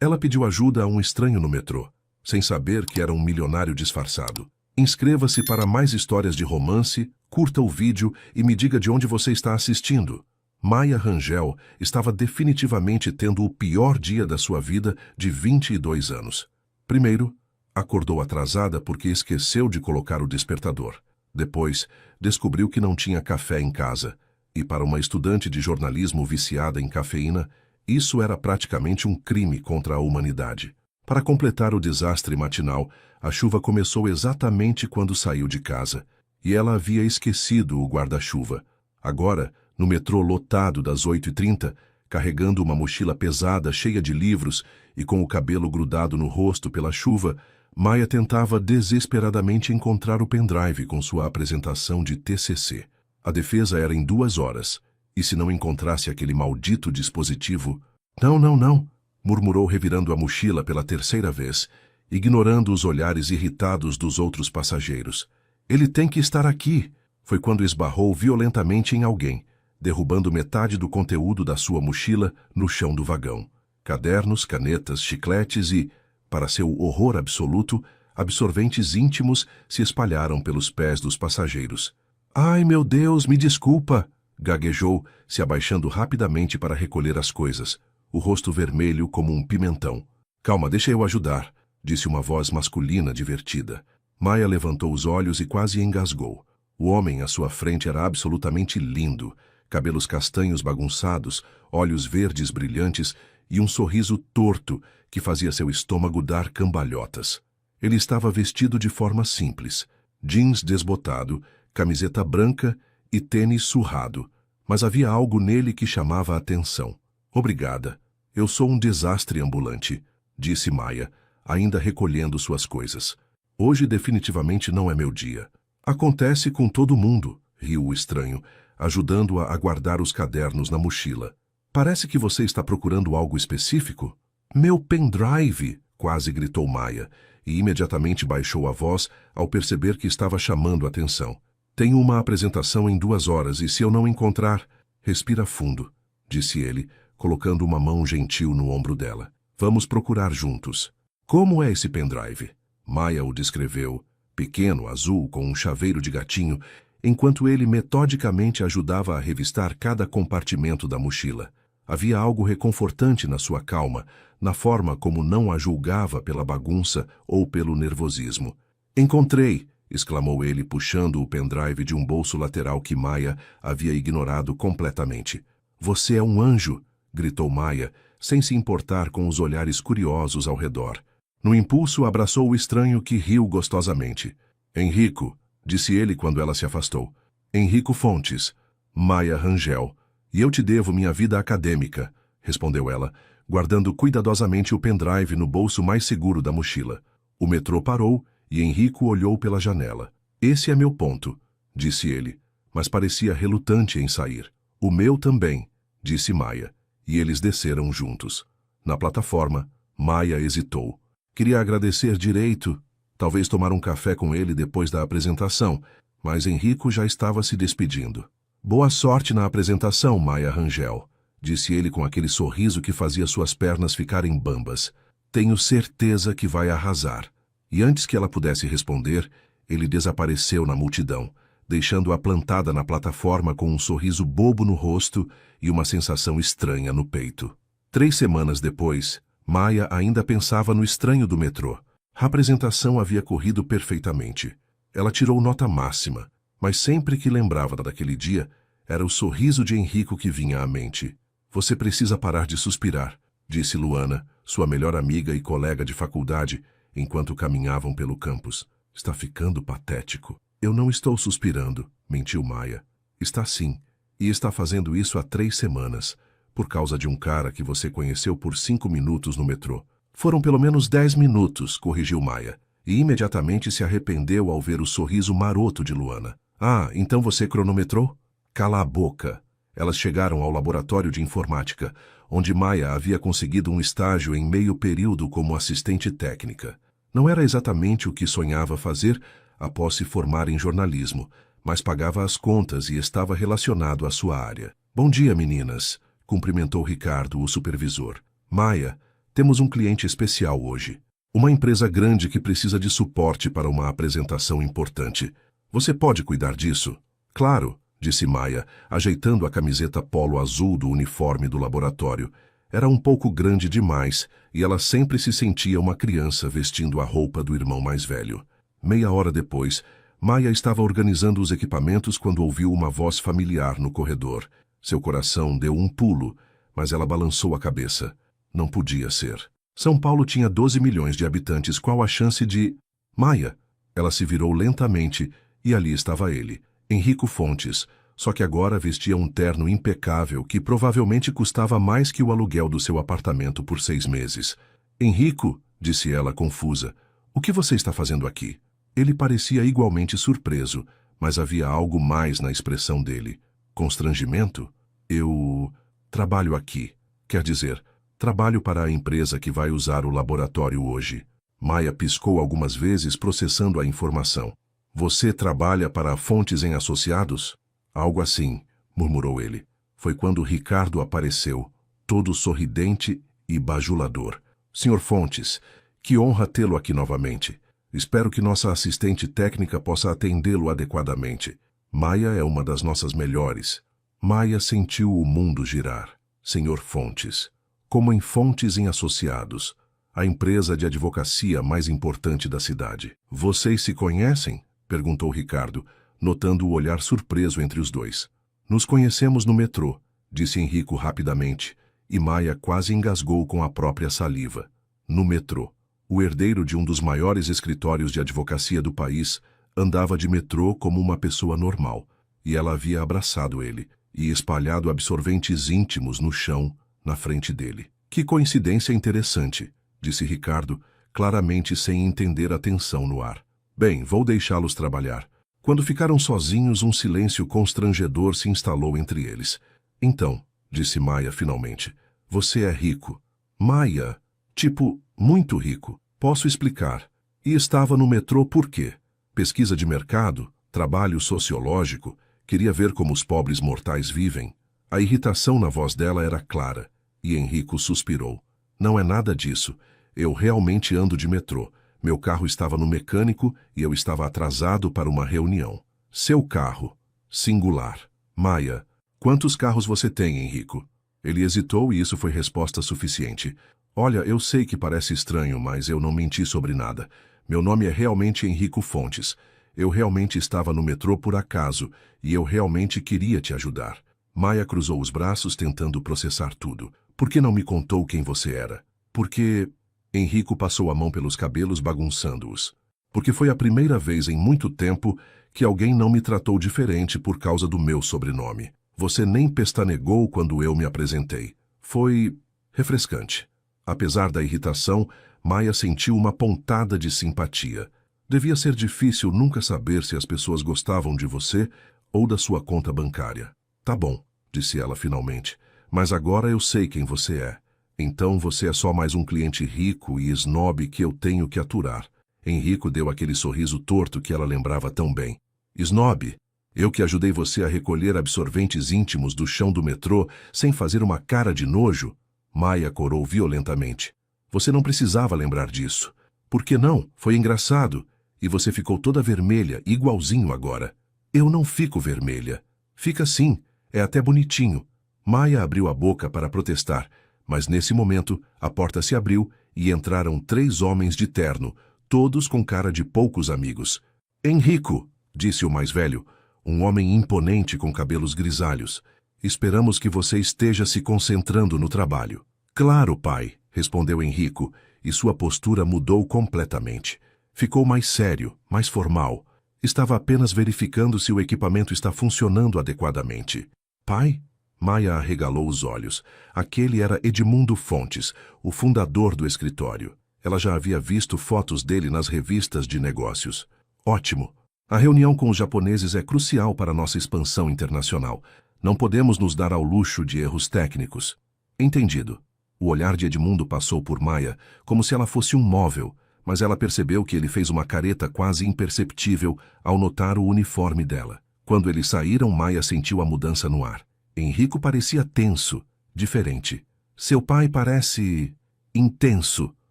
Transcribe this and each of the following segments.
Ela pediu ajuda a um estranho no metrô, sem saber que era um milionário disfarçado. Inscreva-se para mais histórias de romance, curta o vídeo e me diga de onde você está assistindo. Maya Rangel estava definitivamente tendo o pior dia da sua vida de 22 anos. Primeiro, acordou atrasada porque esqueceu de colocar o despertador. Depois, descobriu que não tinha café em casa. E para uma estudante de jornalismo viciada em cafeína, isso era praticamente um crime contra a humanidade. Para completar o desastre matinal, a chuva começou exatamente quando saiu de casa, e ela havia esquecido o guarda-chuva. Agora, no metrô lotado das 8h30, carregando uma mochila pesada cheia de livros e com o cabelo grudado no rosto pela chuva, Maya tentava desesperadamente encontrar o pendrive com sua apresentação de TCC. A defesa era em 2 horas, e se não encontrasse aquele maldito dispositivo... Não, murmurou revirando a mochila pela 3ª vez, ignorando os olhares irritados dos outros passageiros. Ele tem que estar aqui! Foi quando esbarrou violentamente em alguém, derrubando metade do conteúdo da sua mochila no chão do vagão. Cadernos, canetas, chicletes e, para seu horror absoluto, absorventes íntimos se espalharam pelos pés dos passageiros. Ai, meu Deus, me desculpa! Gaguejou, se abaixando rapidamente para recolher as coisas, o rosto vermelho como um pimentão. Calma, deixa eu ajudar, disse uma voz masculina divertida. Maya levantou os olhos e quase engasgou. O homem à sua frente era absolutamente lindo, cabelos castanhos bagunçados, olhos verdes brilhantes e um sorriso torto que fazia seu estômago dar cambalhotas. Ele estava vestido de forma simples, jeans desbotado, camiseta branca e tênis surrado, mas havia algo nele que chamava a atenção. Obrigada, eu sou um desastre ambulante, disse Maya, ainda recolhendo suas coisas. Hoje definitivamente não é meu dia. Acontece com todo mundo, riu o estranho, ajudando-a a guardar os cadernos na mochila. Parece que você está procurando algo específico? Meu pendrive! Quase gritou Maya, e imediatamente baixou a voz ao perceber que estava chamando a atenção. Tenho uma apresentação em 2 horas e se eu não encontrar... Respira fundo, disse ele, colocando uma mão gentil no ombro dela. Vamos procurar juntos. Como é esse pendrive? Maya o descreveu, pequeno, azul, com um chaveiro de gatinho, enquanto ele metodicamente ajudava a revistar cada compartimento da mochila. Havia algo reconfortante na sua calma, na forma como não a julgava pela bagunça ou pelo nervosismo. Encontrei! Exclamou ele, puxando o pendrive de um bolso lateral que Maya havia ignorado completamente. Você é um anjo! Gritou Maya, sem se importar com os olhares curiosos ao redor. No impulso, abraçou o estranho que riu gostosamente. Henrico, disse ele quando ela se afastou. Henrico Fontes, Maya Rangel. E eu te devo minha vida acadêmica, respondeu ela, guardando cuidadosamente o pendrive no bolso mais seguro da mochila. O metrô parou e Henrico olhou pela janela. Esse é meu ponto, disse ele, mas parecia relutante em sair. O meu também, disse Maya, e eles desceram juntos. Na plataforma, Maya hesitou. Queria agradecer direito, talvez tomar um café com ele depois da apresentação, mas Henrico já estava se despedindo. Boa sorte na apresentação, Maya Rangel, disse ele com aquele sorriso que fazia suas pernas ficarem bambas. Tenho certeza que vai arrasar. E antes que ela pudesse responder, ele desapareceu na multidão, deixando-a plantada na plataforma com um sorriso bobo no rosto e uma sensação estranha no peito. 3 semanas depois, Maya ainda pensava no estranho do metrô. A apresentação havia corrido perfeitamente. Ela tirou nota máxima, mas sempre que lembrava daquele dia, era o sorriso de Henrico que vinha à mente. Você precisa parar de suspirar, disse Luana, sua melhor amiga e colega de faculdade, enquanto caminhavam pelo campus. Está ficando patético. Eu não estou suspirando, mentiu Maya. Está sim, e está fazendo isso há 3 semanas, por causa de um cara que você conheceu por 5 minutos no metrô. Foram pelo menos 10 minutos, corrigiu Maya, e imediatamente se arrependeu ao ver o sorriso maroto de Luana. Ah, então você cronometrou? Cala a boca. Elas chegaram ao laboratório de informática, onde Maya havia conseguido um estágio em meio período como assistente técnica. Não era exatamente o que sonhava fazer após se formar em jornalismo, mas pagava as contas e estava relacionado à sua área. Bom dia, meninas, cumprimentou Ricardo, o supervisor. Maya, Temos um cliente especial hoje. Uma empresa grande que precisa de suporte para uma apresentação importante. Você pode cuidar disso? Claro, disse Maia, ajeitando a camiseta polo azul do uniforme do laboratório. Era um pouco grande demais e ela sempre se sentia uma criança vestindo a roupa do irmão mais velho. Meia hora depois, Maia estava organizando os equipamentos quando ouviu uma voz familiar no corredor. Seu coração deu um pulo, mas ela balançou a cabeça. Não podia ser. São Paulo tinha 12 milhões de habitantes. Qual a chance de... Maia! Ela se virou lentamente e ali estava ele, Henrico Fontes, só que agora vestia um terno impecável que provavelmente custava mais que o aluguel do seu apartamento por 6 meses. Henrico, disse ela confusa, o que você está fazendo aqui? Ele parecia igualmente surpreso, mas havia algo mais na expressão dele. Constrangimento? Eu... trabalho aqui. Quer dizer... trabalho para a empresa que vai usar o laboratório hoje. Maia piscou algumas vezes processando a informação. Você trabalha para a Fontes em Associados? Algo assim, murmurou ele. Foi quando Ricardo apareceu, todo sorridente e bajulador. Senhor Fontes, que honra tê-lo aqui novamente. Espero que nossa assistente técnica possa atendê-lo adequadamente. Maia é uma das nossas melhores. Maia sentiu o mundo girar. Senhor Fontes. Como em Fontes em Associados, a empresa de advocacia mais importante da cidade. Vocês se conhecem? Perguntou Ricardo, notando o olhar surpreso entre os dois. Nos conhecemos no metrô, disse Henrico rapidamente, e Maia quase engasgou com a própria saliva. No metrô. O herdeiro de um dos maiores escritórios de advocacia do país andava de metrô como uma pessoa normal, e ela havia abraçado ele e espalhado absorventes íntimos no chão, na frente dele. Que coincidência interessante, disse Ricardo, claramente sem entender a tensão no ar. Bem, vou deixá-los trabalhar. Quando ficaram sozinhos, um silêncio constrangedor se instalou entre eles. Então, disse Maia finalmente, você é rico. Maia, tipo, muito rico. Posso explicar. E estava no metrô por quê? Pesquisa de mercado, trabalho sociológico, queria ver como os pobres mortais vivem. A irritação na voz dela era clara. E Henrico suspirou. Não é nada disso. Eu realmente ando de metrô. Meu carro estava no mecânico e eu estava atrasado para uma reunião. Seu carro. Singular. Maia, quantos carros você tem, Henrico? Ele hesitou e isso foi resposta suficiente. Olha, eu sei que parece estranho, mas eu não menti sobre nada. Meu nome é realmente Henrico Fontes. Eu realmente estava no metrô por acaso e eu realmente queria te ajudar. Maia cruzou os braços tentando processar tudo. Por que não me contou quem você era? Porque... Henrico passou a mão pelos cabelos bagunçando-os. Porque foi a primeira vez em muito tempo que alguém não me tratou diferente por causa do meu sobrenome. Você nem pestanegou quando eu me apresentei. Foi... refrescante. Apesar da irritação, Maia sentiu uma pontada de simpatia. Devia ser difícil nunca saber se as pessoas gostavam de você ou da sua conta bancária. Tá bom, disse ela finalmente. Mas agora eu sei quem você é. Então você é só mais um cliente rico e snob que eu tenho que aturar. Henrico deu aquele sorriso torto que ela lembrava tão bem. Snob? Eu que ajudei você a recolher absorventes íntimos do chão do metrô sem fazer uma cara de nojo? Maia corou violentamente. Você não precisava lembrar disso. Por que não? Foi engraçado. E você ficou toda vermelha, igualzinho agora. Eu não fico vermelha. Fica sim. É até bonitinho. Maia abriu a boca para protestar, mas nesse momento a porta se abriu e entraram 3 homens de terno, todos com cara de poucos amigos. Henrico, disse o mais velho, um homem imponente com cabelos grisalhos. Esperamos que você esteja se concentrando no trabalho. Claro, pai, respondeu Henrico, e sua postura mudou completamente. Ficou mais sério, mais formal. Estava apenas verificando se o equipamento está funcionando adequadamente. Pai? Maia arregalou os olhos. Aquele era Edmundo Fontes, o fundador do escritório. Ela já havia visto fotos dele nas revistas de negócios. Ótimo. A reunião com os japoneses é crucial para nossa expansão internacional. Não podemos nos dar ao luxo de erros técnicos. Entendido. O olhar de Edmundo passou por Maia, como se ela fosse um móvel, mas ela percebeu que ele fez uma careta quase imperceptível ao notar o uniforme dela. Quando eles saíram, Maia sentiu a mudança no ar. Henrico parecia tenso, diferente. Seu pai parece... Intenso,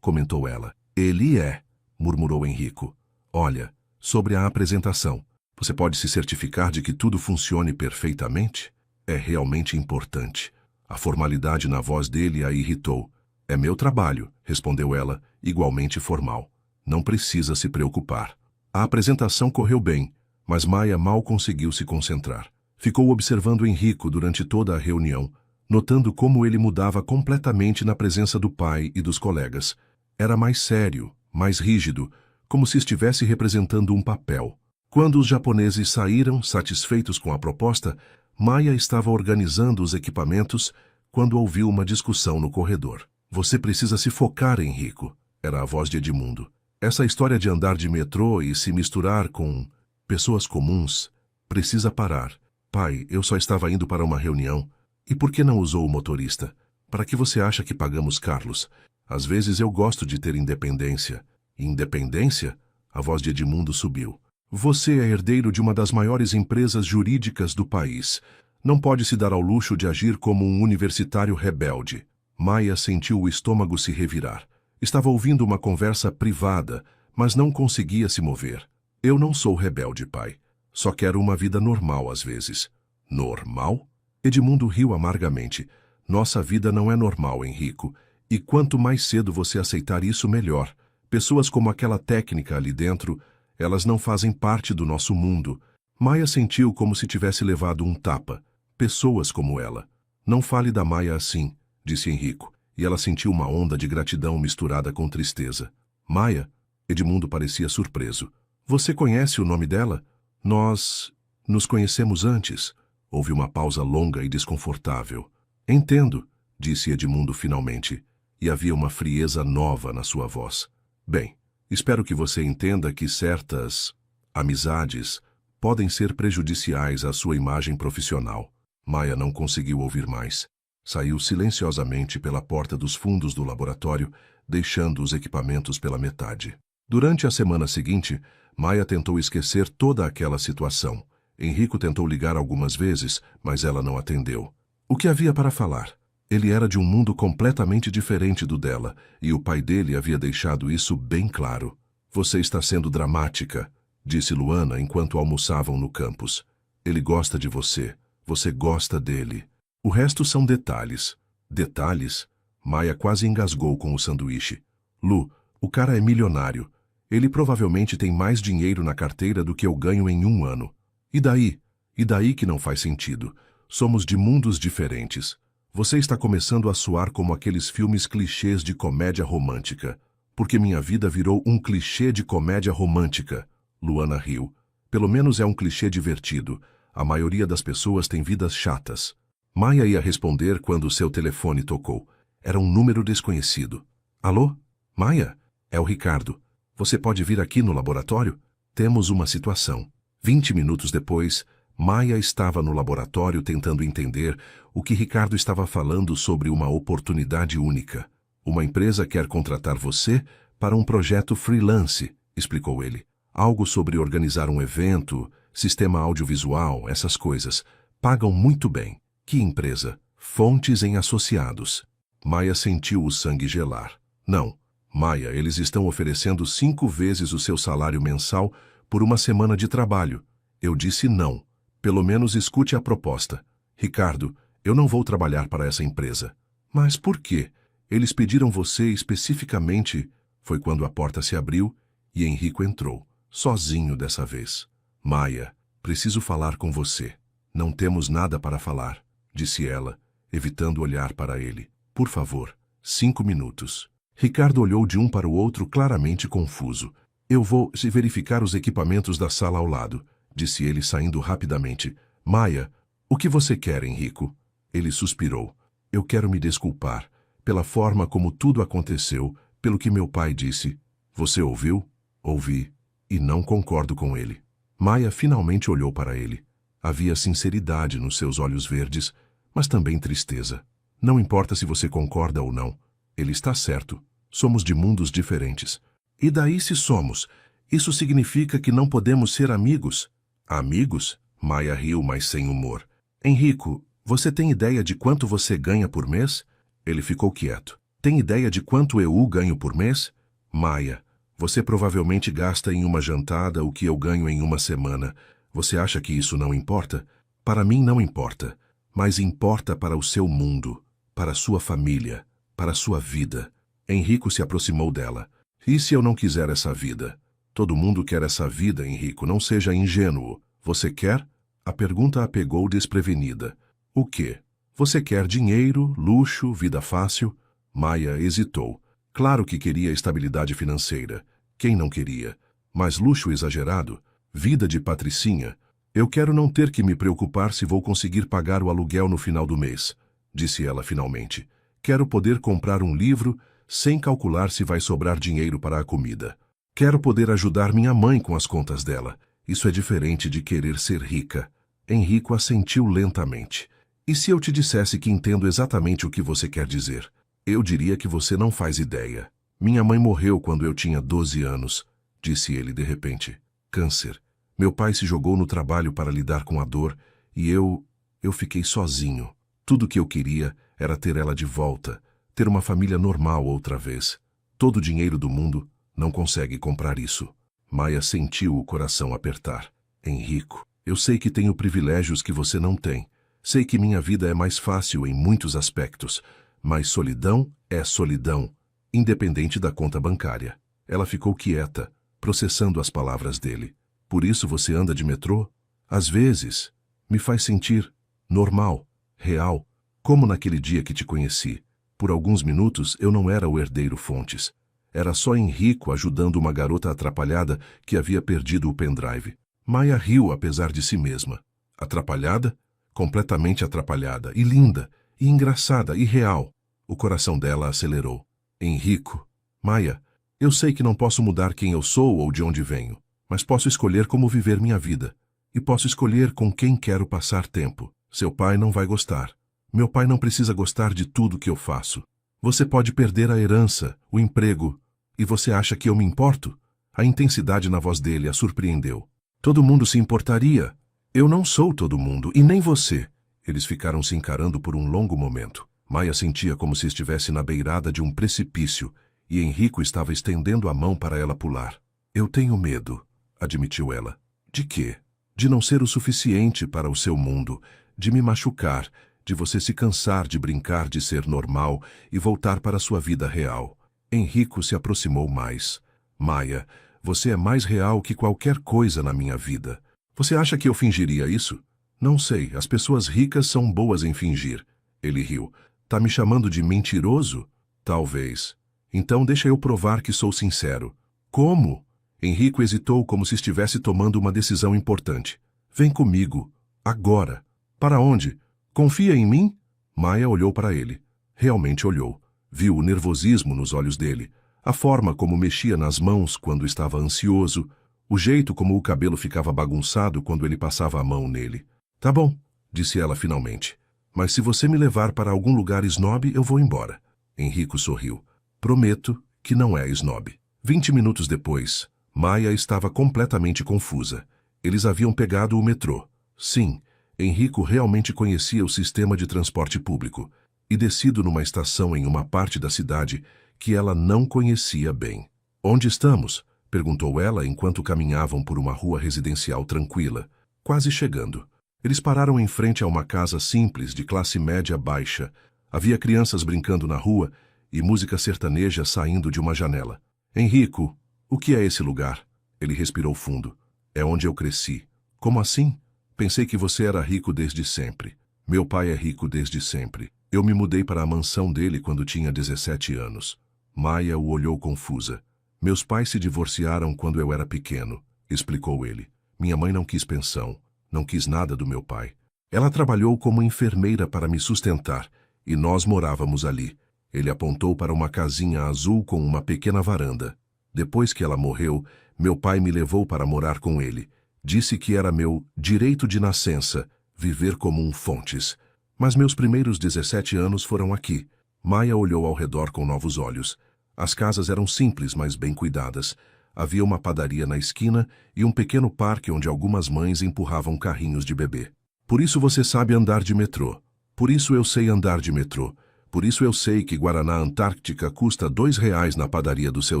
comentou ela. Ele é, murmurou Henrico. Olha, sobre a apresentação, você pode se certificar de que tudo funcione perfeitamente? É realmente importante. A formalidade na voz dele a irritou. É meu trabalho, respondeu ela, igualmente formal. Não precisa se preocupar. A apresentação correu bem, mas Maia mal conseguiu se concentrar. Ficou observando Henrico durante toda a reunião, notando como ele mudava completamente na presença do pai e dos colegas. Era mais sério, mais rígido, como se estivesse representando um papel. Quando os japoneses saíram, satisfeitos com a proposta, Maia estava organizando os equipamentos quando ouviu uma discussão no corredor. Você precisa se focar, Henrico, era a voz de Edmundo. Essa história de andar de metrô e se misturar com pessoas comuns precisa parar. Pai, eu só estava indo para uma reunião. E por que não usou o motorista? Para que você acha que pagamos Carlos? Às vezes eu gosto de ter independência. Independência? A voz de Edmundo subiu. Você é herdeiro de uma das maiores empresas jurídicas do país. Não pode se dar ao luxo de agir como um universitário rebelde. Maia sentiu o estômago se revirar. Estava ouvindo uma conversa privada, mas não conseguia se mover. Eu não sou rebelde, pai. Só quero uma vida normal às vezes. Normal? Edmundo riu amargamente. Nossa vida não é normal, Henrico. E quanto mais cedo você aceitar isso, melhor. Pessoas como aquela técnica ali dentro, elas não fazem parte do nosso mundo. Maia sentiu como se tivesse levado um tapa. Pessoas como ela. Não fale da Maia assim, disse Henrico, e ela sentiu uma onda de gratidão misturada com tristeza. Maia? Edmundo parecia surpreso. Você conhece o nome dela? Nós nos conhecemos antes. Houve uma pausa longa e desconfortável. Entendo, disse Edmundo finalmente, e havia uma frieza nova na sua voz. Bem, espero que você entenda que certas amizades podem ser prejudiciais à sua imagem profissional. Maia não conseguiu ouvir mais. Saiu silenciosamente pela porta dos fundos do laboratório, deixando os equipamentos pela metade. Durante a semana seguinte, Maia tentou esquecer toda aquela situação. Henrico tentou ligar algumas vezes, mas ela não atendeu. O que havia para falar? Ele era de um mundo completamente diferente do dela, e o pai dele havia deixado isso bem claro. Você está sendo dramática, disse Luana enquanto almoçavam no campus. Ele gosta de você. Você gosta dele. O resto são detalhes. Detalhes? Maia quase engasgou com o sanduíche. Lu, o cara é milionário. Ele provavelmente tem mais dinheiro na carteira do que eu ganho em um ano. E daí? E daí que não faz sentido. Somos de mundos diferentes. Você está começando a soar como aqueles filmes clichês de comédia romântica. Porque minha vida virou um clichê de comédia romântica. Luana riu. Pelo menos é um clichê divertido. A maioria das pessoas tem vidas chatas. Maia ia responder quando seu telefone tocou. Era um número desconhecido. Alô? Maia? É o Ricardo. Você pode vir aqui no laboratório? Temos uma situação. 20 minutos depois, Maia estava no laboratório tentando entender o que Ricardo estava falando sobre uma oportunidade única. Uma empresa quer contratar você para um projeto freelance, explicou ele. Algo sobre organizar um evento, sistema audiovisual, essas coisas. Pagam muito bem. Que empresa? Fontes em Associados. Maia sentiu o sangue gelar. Não, Maia, eles estão oferecendo 5 vezes o seu salário mensal por uma semana de trabalho. Eu disse não. Pelo menos escute a proposta. Ricardo, eu não vou trabalhar para essa empresa. Mas por quê? Eles pediram você especificamente. Foi quando a porta se abriu e Henrico entrou, sozinho dessa vez. Maia, preciso falar com você. Não temos nada para falar, disse ela, evitando olhar para ele. Por favor, 5 minutos. Ricardo olhou de um para o outro claramente confuso. Eu vou verificar os equipamentos da sala ao lado, disse ele saindo rapidamente. Maia, o que você quer, Henrico? Ele suspirou. Eu quero me desculpar pela forma como tudo aconteceu, pelo que meu pai disse. Você ouviu? Ouvi. E não concordo com ele. Maia finalmente olhou para ele. Havia sinceridade nos seus olhos verdes, mas também tristeza. Não importa se você concorda ou não. Ele está certo. Somos de mundos diferentes. E daí se somos? Isso significa que não podemos ser amigos? Amigos? Maia riu, mas sem humor. Henrico, você tem ideia de quanto você ganha por mês? Ele ficou quieto. Tem ideia de quanto eu ganho por mês? Maia, você provavelmente gasta em uma jantada o que eu ganho em uma semana. Você acha que isso não importa? Para mim não importa, mas importa para o seu mundo, para a sua família, para a sua vida. Henrico se aproximou dela. E se eu não quiser essa vida? Todo mundo quer essa vida, Henrico, não seja ingênuo. Você quer? A pergunta a pegou desprevenida. O quê? Você quer dinheiro, luxo, vida fácil? Maia hesitou. Claro que queria estabilidade financeira. Quem não queria? Mas luxo exagerado? Vida de patricinha? Eu quero não ter que me preocupar se vou conseguir pagar o aluguel no final do mês, disse ela finalmente. Quero poder comprar um livro sem calcular se vai sobrar dinheiro para a comida. Quero poder ajudar minha mãe com as contas dela. Isso é diferente de querer ser rica. Henrico assentiu lentamente. E se eu te dissesse que entendo exatamente o que você quer dizer? Eu diria que você não faz ideia. Minha mãe morreu quando eu tinha 12 anos, disse ele de repente. Câncer. Meu pai se jogou no trabalho para lidar com a dor e eu fiquei sozinho. Tudo que eu queria era ter ela de volta, ter uma família normal outra vez. Todo o dinheiro do mundo não consegue comprar isso. Maia sentiu o coração apertar. Henrico, eu sei que tenho privilégios que você não tem. Sei que minha vida é mais fácil em muitos aspectos, mas solidão é solidão, independente da conta bancária. Ela ficou quieta, processando as palavras dele. Por isso você anda de metrô? Às vezes, me faz sentir normal, real, como naquele dia que te conheci. Por alguns minutos eu não era o herdeiro Fontes. Era só Henrico ajudando uma garota atrapalhada que havia perdido o pendrive. Maia riu apesar de si mesma. Atrapalhada? Completamente atrapalhada, e linda, e engraçada, e real. O coração dela acelerou. Henrico, Maia, eu sei que não posso mudar quem eu sou ou de onde venho, mas posso escolher como viver minha vida. E posso escolher com quem quero passar tempo. Seu pai não vai gostar. Meu pai não precisa gostar de tudo que eu faço. Você pode perder a herança, o emprego. E você acha que eu me importo? A intensidade na voz dele a surpreendeu. Todo mundo se importaria. Eu não sou todo mundo, e nem você. Eles ficaram se encarando por um longo momento. Maia sentia como se estivesse na beirada de um precipício, e Henrico estava estendendo a mão para ela pular. Eu tenho medo, admitiu ela. De quê? De não ser o suficiente para o seu mundo, de me machucar, de você se cansar de brincar de ser normal e voltar para a sua vida real. Henrico se aproximou mais. Maia, você é mais real que qualquer coisa na minha vida. Você acha que eu fingiria isso? Não sei, as pessoas ricas são boas em fingir. Ele riu. Tá me chamando de mentiroso? Talvez. Então deixa eu provar que sou sincero. Como? Henrico hesitou como se estivesse tomando uma decisão importante. Vem comigo. Agora. Para onde? Confia em mim? Maia olhou para ele. Realmente olhou. Viu o nervosismo nos olhos dele, a forma como mexia nas mãos quando estava ansioso, o jeito como o cabelo ficava bagunçado quando ele passava a mão nele. Tá bom, disse ela finalmente. Mas se você me levar para algum lugar snob, eu vou embora. Henrico sorriu. Prometo que não é snob. 20 minutos depois, Maia estava completamente confusa. Eles haviam pegado o metrô. Sim, Henrico realmente conhecia o sistema de transporte público e descido numa estação em uma parte da cidade que ela não conhecia bem. Onde estamos? Perguntou ela enquanto caminhavam por uma rua residencial tranquila, quase chegando. Eles pararam em frente a uma casa simples de classe média baixa. Havia crianças brincando na rua e música sertaneja saindo de uma janela. Henrico, o que é esse lugar? Ele respirou fundo. É onde eu cresci. Como assim? Pensei que você era rico desde sempre. Meu pai é rico desde sempre. Eu me mudei para a mansão dele quando tinha 17 anos. Maia o olhou confusa. Meus pais se divorciaram quando eu era pequeno, explicou ele. Minha mãe não quis pensão, não quis nada do meu pai. Ela trabalhou como enfermeira para me sustentar, e nós morávamos ali. Ele apontou para uma casinha azul com uma pequena varanda. Depois que ela morreu, meu pai me levou para morar com ele. Disse que era meu direito de nascença, viver como um Fontes. Mas meus primeiros 17 anos foram aqui. Maia olhou ao redor com novos olhos. As casas eram simples, mas bem cuidadas. Havia uma padaria na esquina e um pequeno parque onde algumas mães empurravam carrinhos de bebê. Por isso você sabe andar de metrô. Por isso eu sei andar de metrô. Por isso eu sei que Guaraná Antártica custa R$ 2 na padaria do seu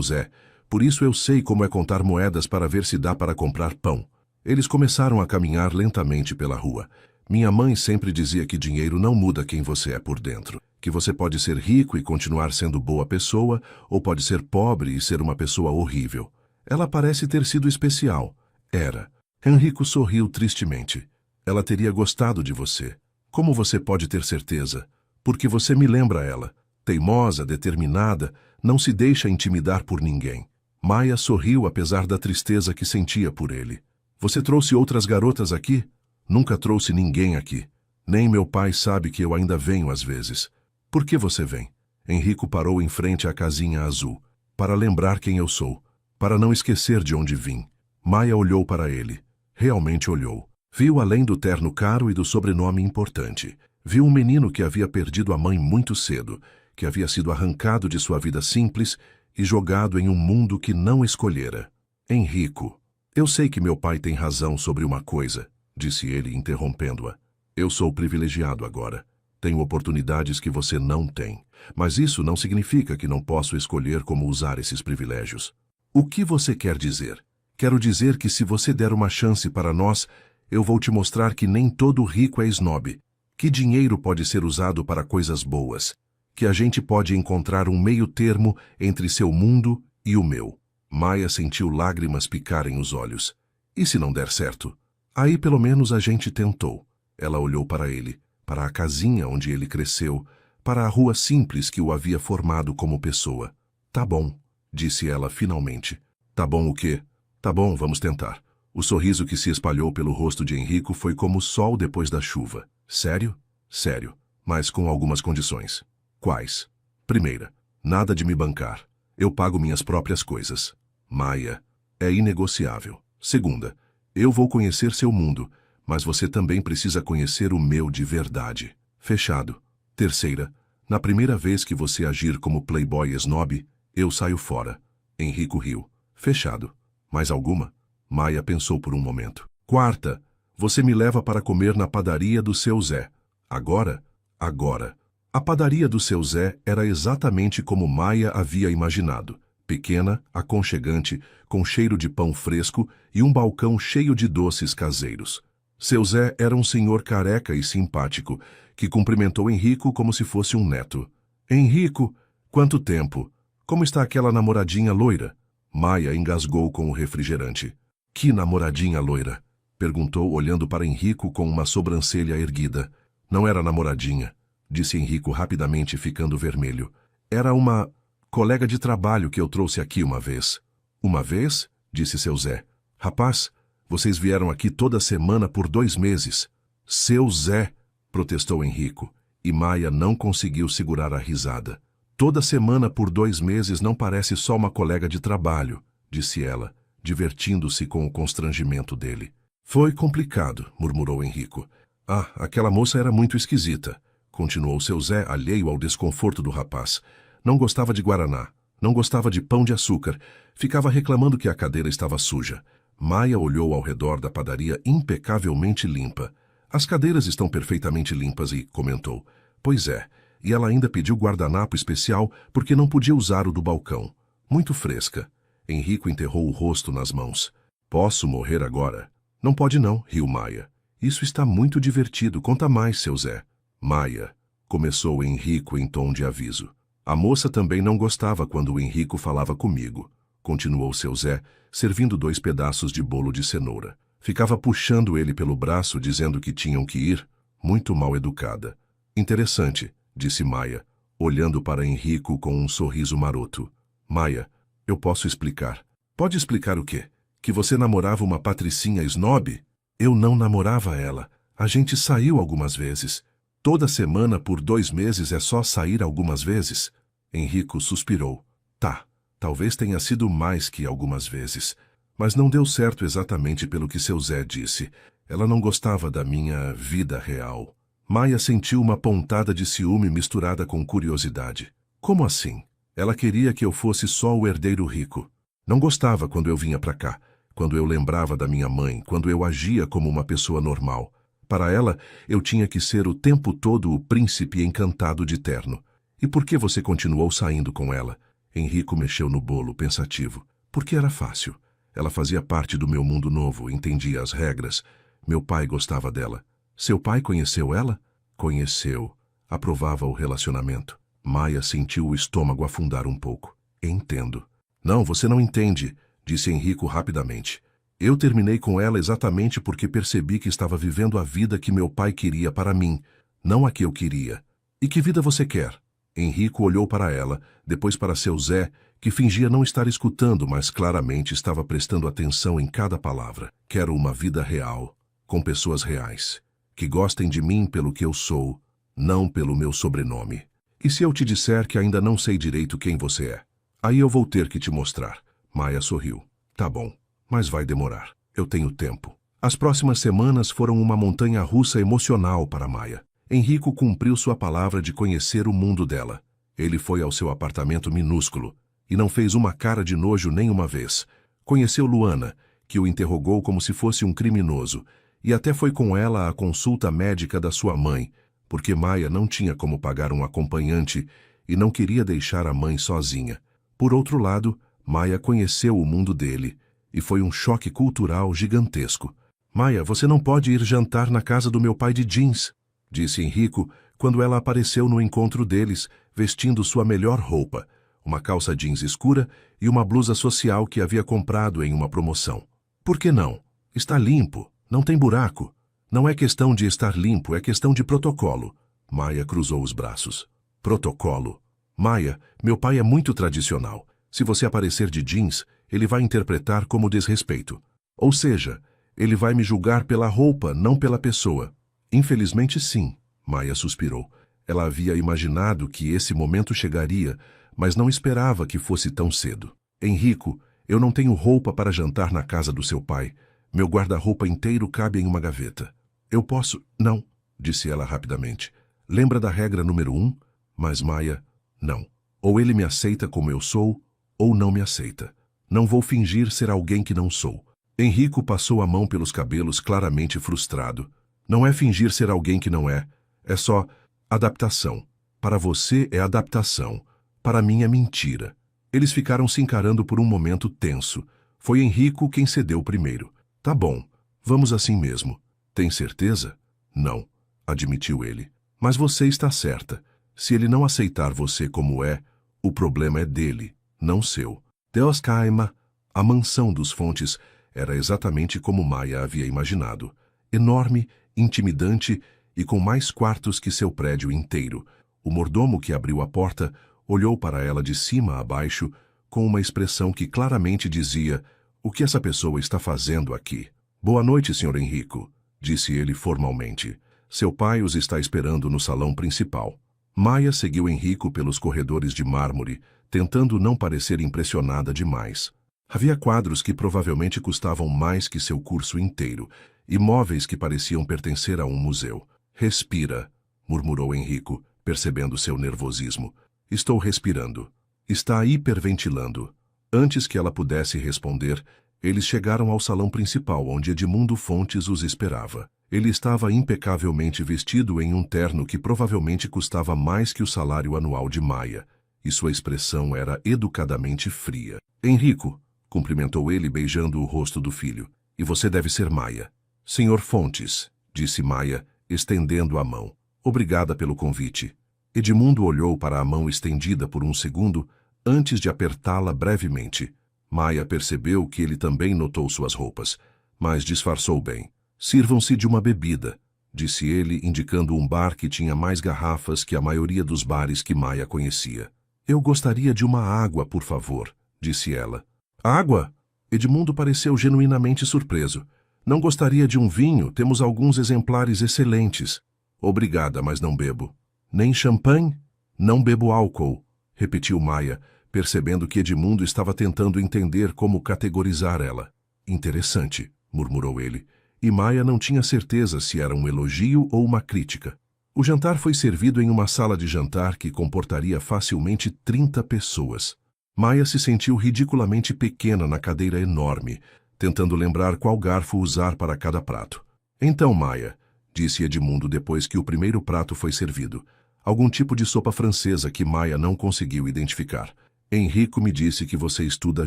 Zé. Por isso eu sei como é contar moedas para ver se dá para comprar pão. Eles começaram a caminhar lentamente pela rua. Minha mãe sempre dizia que dinheiro não muda quem você é por dentro. Que você pode ser rico e continuar sendo boa pessoa, ou pode ser pobre e ser uma pessoa horrível. Ela parece ter sido especial. Era. Henrico sorriu tristemente. Ela teria gostado de você. Como você pode ter certeza? Porque você me lembra ela. Teimosa, determinada, não se deixa intimidar por ninguém. Maia sorriu apesar da tristeza que sentia por ele. Você trouxe outras garotas aqui? Nunca trouxe ninguém aqui. Nem meu pai sabe que eu ainda venho às vezes. Por que você vem? Henrico parou em frente à casinha azul. Para lembrar quem eu sou. Para não esquecer de onde vim. Maia olhou para ele. Realmente olhou. Viu além do terno caro e do sobrenome importante. Viu um menino que havia perdido a mãe muito cedo, que havia sido arrancado de sua vida simples e jogado em um mundo que não escolhera. Henrico, eu sei que meu pai tem razão sobre uma coisa, disse ele, interrompendo-a. Eu sou privilegiado agora. Tenho oportunidades que você não tem. Mas isso não significa que não posso escolher como usar esses privilégios. O que você quer dizer? Quero dizer que se você der uma chance para nós, eu vou te mostrar que nem todo rico é snob. Que dinheiro pode ser usado para coisas boas. Que a gente pode encontrar um meio termo entre seu mundo e o meu. Maia sentiu lágrimas picarem os olhos. E se não der certo? Aí pelo menos a gente tentou. Ela olhou para ele, para a casinha onde ele cresceu, para a rua simples que o havia formado como pessoa. Tá bom, disse ela finalmente. Tá bom o quê? Tá bom, vamos tentar. O sorriso que se espalhou pelo rosto de Henrico foi como o sol depois da chuva. Sério? Sério, mas com algumas condições. Quais? Primeira, nada de me bancar. Eu pago minhas próprias coisas. Maia, é inegociável. Segunda, eu vou conhecer seu mundo, mas você também precisa conhecer o meu de verdade. Fechado. Terceira, na primeira vez que você agir como playboy snob, eu saio fora. Henrico riu. Fechado. Mais alguma? Maia pensou por um momento. Quarta, você me leva para comer na padaria do seu Zé. Agora? Agora. A padaria do seu Zé era exatamente como Maia havia imaginado. Pequena, aconchegante, com cheiro de pão fresco e um balcão cheio de doces caseiros. Seu Zé era um senhor careca e simpático, que cumprimentou Henrico como se fosse um neto. Henrico, quanto tempo? Como está aquela namoradinha loira? Maia engasgou com o refrigerante. Que namoradinha loira? Perguntou, olhando para Henrico com uma sobrancelha erguida. Não era namoradinha, disse Henrico rapidamente, ficando vermelho. Era uma colega de trabalho que eu trouxe aqui uma vez. Uma vez? Disse seu Zé. Rapaz, vocês vieram aqui toda semana por 2 meses. Seu Zé, protestou Henrico, e Maia não conseguiu segurar a risada. Toda semana por 2 meses não parece só uma colega de trabalho, disse ela, divertindo-se com o constrangimento dele. Foi complicado, murmurou Henrico. Ah, aquela moça era muito esquisita, continuou seu Zé, alheio ao desconforto do rapaz. Não gostava de guaraná, não gostava de pão de açúcar, ficava reclamando que a cadeira estava suja. Maia olhou ao redor da padaria impecavelmente limpa. As cadeiras estão perfeitamente limpas e comentou. Pois é, e ela ainda pediu guardanapo especial porque não podia usar o do balcão. Muito fresca. Henrico enterrou o rosto nas mãos. Posso morrer agora? Não pode não, riu Maia. Isso está muito divertido, conta mais, seu Zé. Maia, começou Henrico em tom de aviso. A moça também não gostava quando o Henrico falava comigo, continuou seu Zé, servindo 2 pedaços de bolo de cenoura. Ficava puxando ele pelo braço, dizendo que tinham que ir, muito mal educada. Interessante, disse Maia, olhando para Henrico com um sorriso maroto. Maia, eu posso explicar. Pode explicar o quê? Que você namorava uma patricinha snob? Eu não namorava ela. A gente saiu algumas vezes. Toda semana por 2 meses é só sair algumas vezes? Henrico suspirou. Tá, talvez tenha sido mais que algumas vezes. Mas não deu certo exatamente pelo que seu Zé disse. Ela não gostava da minha vida real. Maia sentiu uma pontada de ciúme misturada com curiosidade. Como assim? Ela queria que eu fosse só o herdeiro rico. Não gostava quando eu vinha para cá, quando eu lembrava da minha mãe, quando eu agia como uma pessoa normal. Para ela, eu tinha que ser o tempo todo o príncipe encantado de terno. E por que você continuou saindo com ela? Henrico mexeu no bolo, pensativo. Porque era fácil. Ela fazia parte do meu mundo novo, entendia as regras. Meu pai gostava dela. Seu pai conheceu ela? Conheceu. Aprovava o relacionamento. Maia sentiu o estômago afundar um pouco. Entendo. Não, você não entende, disse Henrico rapidamente. Eu terminei com ela exatamente porque percebi que estava vivendo a vida que meu pai queria para mim, não a que eu queria. E que vida você quer? Henrico olhou para ela, depois para seu Zé, que fingia não estar escutando, mas claramente estava prestando atenção em cada palavra. Quero uma vida real, com pessoas reais, que gostem de mim pelo que eu sou, não pelo meu sobrenome. E se eu te disser que ainda não sei direito quem você é? Aí eu vou ter que te mostrar. Maia sorriu. Tá bom, mas vai demorar. Eu tenho tempo. As próximas semanas foram uma montanha-russa emocional para Maia. Henrico cumpriu sua palavra de conhecer o mundo dela. Ele foi ao seu apartamento minúsculo e não fez uma cara de nojo nem uma vez. Conheceu Luana, que o interrogou como se fosse um criminoso, e até foi com ela à consulta médica da sua mãe, porque Maia não tinha como pagar um acompanhante e não queria deixar a mãe sozinha. Por outro lado, Maia conheceu o mundo dele, e foi um choque cultural gigantesco. Maia, você não pode ir jantar na casa do meu pai de jeans, disse Henrico, quando ela apareceu no encontro deles, vestindo sua melhor roupa, uma calça jeans escura e uma blusa social que havia comprado em uma promoção. Por que não? Está limpo, não tem buraco. Não é questão de estar limpo, é questão de protocolo. Maia cruzou os braços. Protocolo. Maia, meu pai é muito tradicional. Se você aparecer de jeans, ele vai interpretar como desrespeito. Ou seja, ele vai me julgar pela roupa, não pela pessoa. Infelizmente sim, Maia suspirou. Ela havia imaginado que esse momento chegaria, mas não esperava que fosse tão cedo. Henrico, eu não tenho roupa para jantar na casa do seu pai. Meu guarda-roupa inteiro cabe em uma gaveta. Eu posso... Não, disse ela rapidamente. Lembra da regra número 1? Mas Maia, não. Ou ele me aceita como eu sou, ou não me aceita. Não vou fingir ser alguém que não sou. Henrico passou a mão pelos cabelos, claramente frustrado. Não é fingir ser alguém que não é. É só adaptação. Para você é adaptação. Para mim é mentira. Eles ficaram se encarando por um momento tenso. Foi Henrico quem cedeu primeiro. Tá bom, vamos assim mesmo. Tem certeza? Não, admitiu ele. Mas você está certa. Se ele não aceitar você como é, o problema é dele, não seu. Deus Caima, a mansão dos Fontes, era exatamente como Maia havia imaginado. Enorme, intimidante e com mais quartos que seu prédio inteiro. O mordomo que abriu a porta olhou para ela de cima a baixo com uma expressão que claramente dizia: o que essa pessoa está fazendo aqui? Boa noite, Sr. Henrico, disse ele formalmente. Seu pai os está esperando no salão principal. Maia seguiu Henrico pelos corredores de mármore, tentando não parecer impressionada demais. Havia quadros que provavelmente custavam mais que seu curso inteiro, e móveis que pareciam pertencer a um museu. Respira, murmurou Henrico, percebendo seu nervosismo. Estou respirando. Está hiperventilando. Antes que ela pudesse responder, eles chegaram ao salão principal, onde Edmundo Fontes os esperava. Ele estava impecavelmente vestido em um terno que provavelmente custava mais que o salário anual de Maia, e sua expressão era educadamente fria. Henrico, cumprimentou ele beijando o rosto do filho, e você deve ser Maia. Senhor Fontes, disse Maia, estendendo a mão. Obrigada pelo convite. Edmundo olhou para a mão estendida por um segundo, antes de apertá-la brevemente. Maia percebeu que ele também notou suas roupas, mas disfarçou bem. Sirvam-se de uma bebida, disse ele, indicando um bar que tinha mais garrafas que a maioria dos bares que Maia conhecia. Eu gostaria de uma água, por favor, disse ela. Água? Edmundo pareceu genuinamente surpreso. Não gostaria de um vinho? Temos alguns exemplares excelentes. Obrigada, mas não bebo. Nem champanhe? Não bebo álcool, repetiu Maia, percebendo que Edmundo estava tentando entender como categorizar ela. Interessante, murmurou ele, e Maia não tinha certeza se era um elogio ou uma crítica. O jantar foi servido em uma sala de jantar que comportaria facilmente 30 pessoas. Maia se sentiu ridiculamente pequena na cadeira enorme, tentando lembrar qual garfo usar para cada prato. Então, Maia, disse Edmundo depois que o primeiro prato foi servido, Algum tipo de sopa francesa que Maia não conseguiu identificar. Henrico me disse que você estuda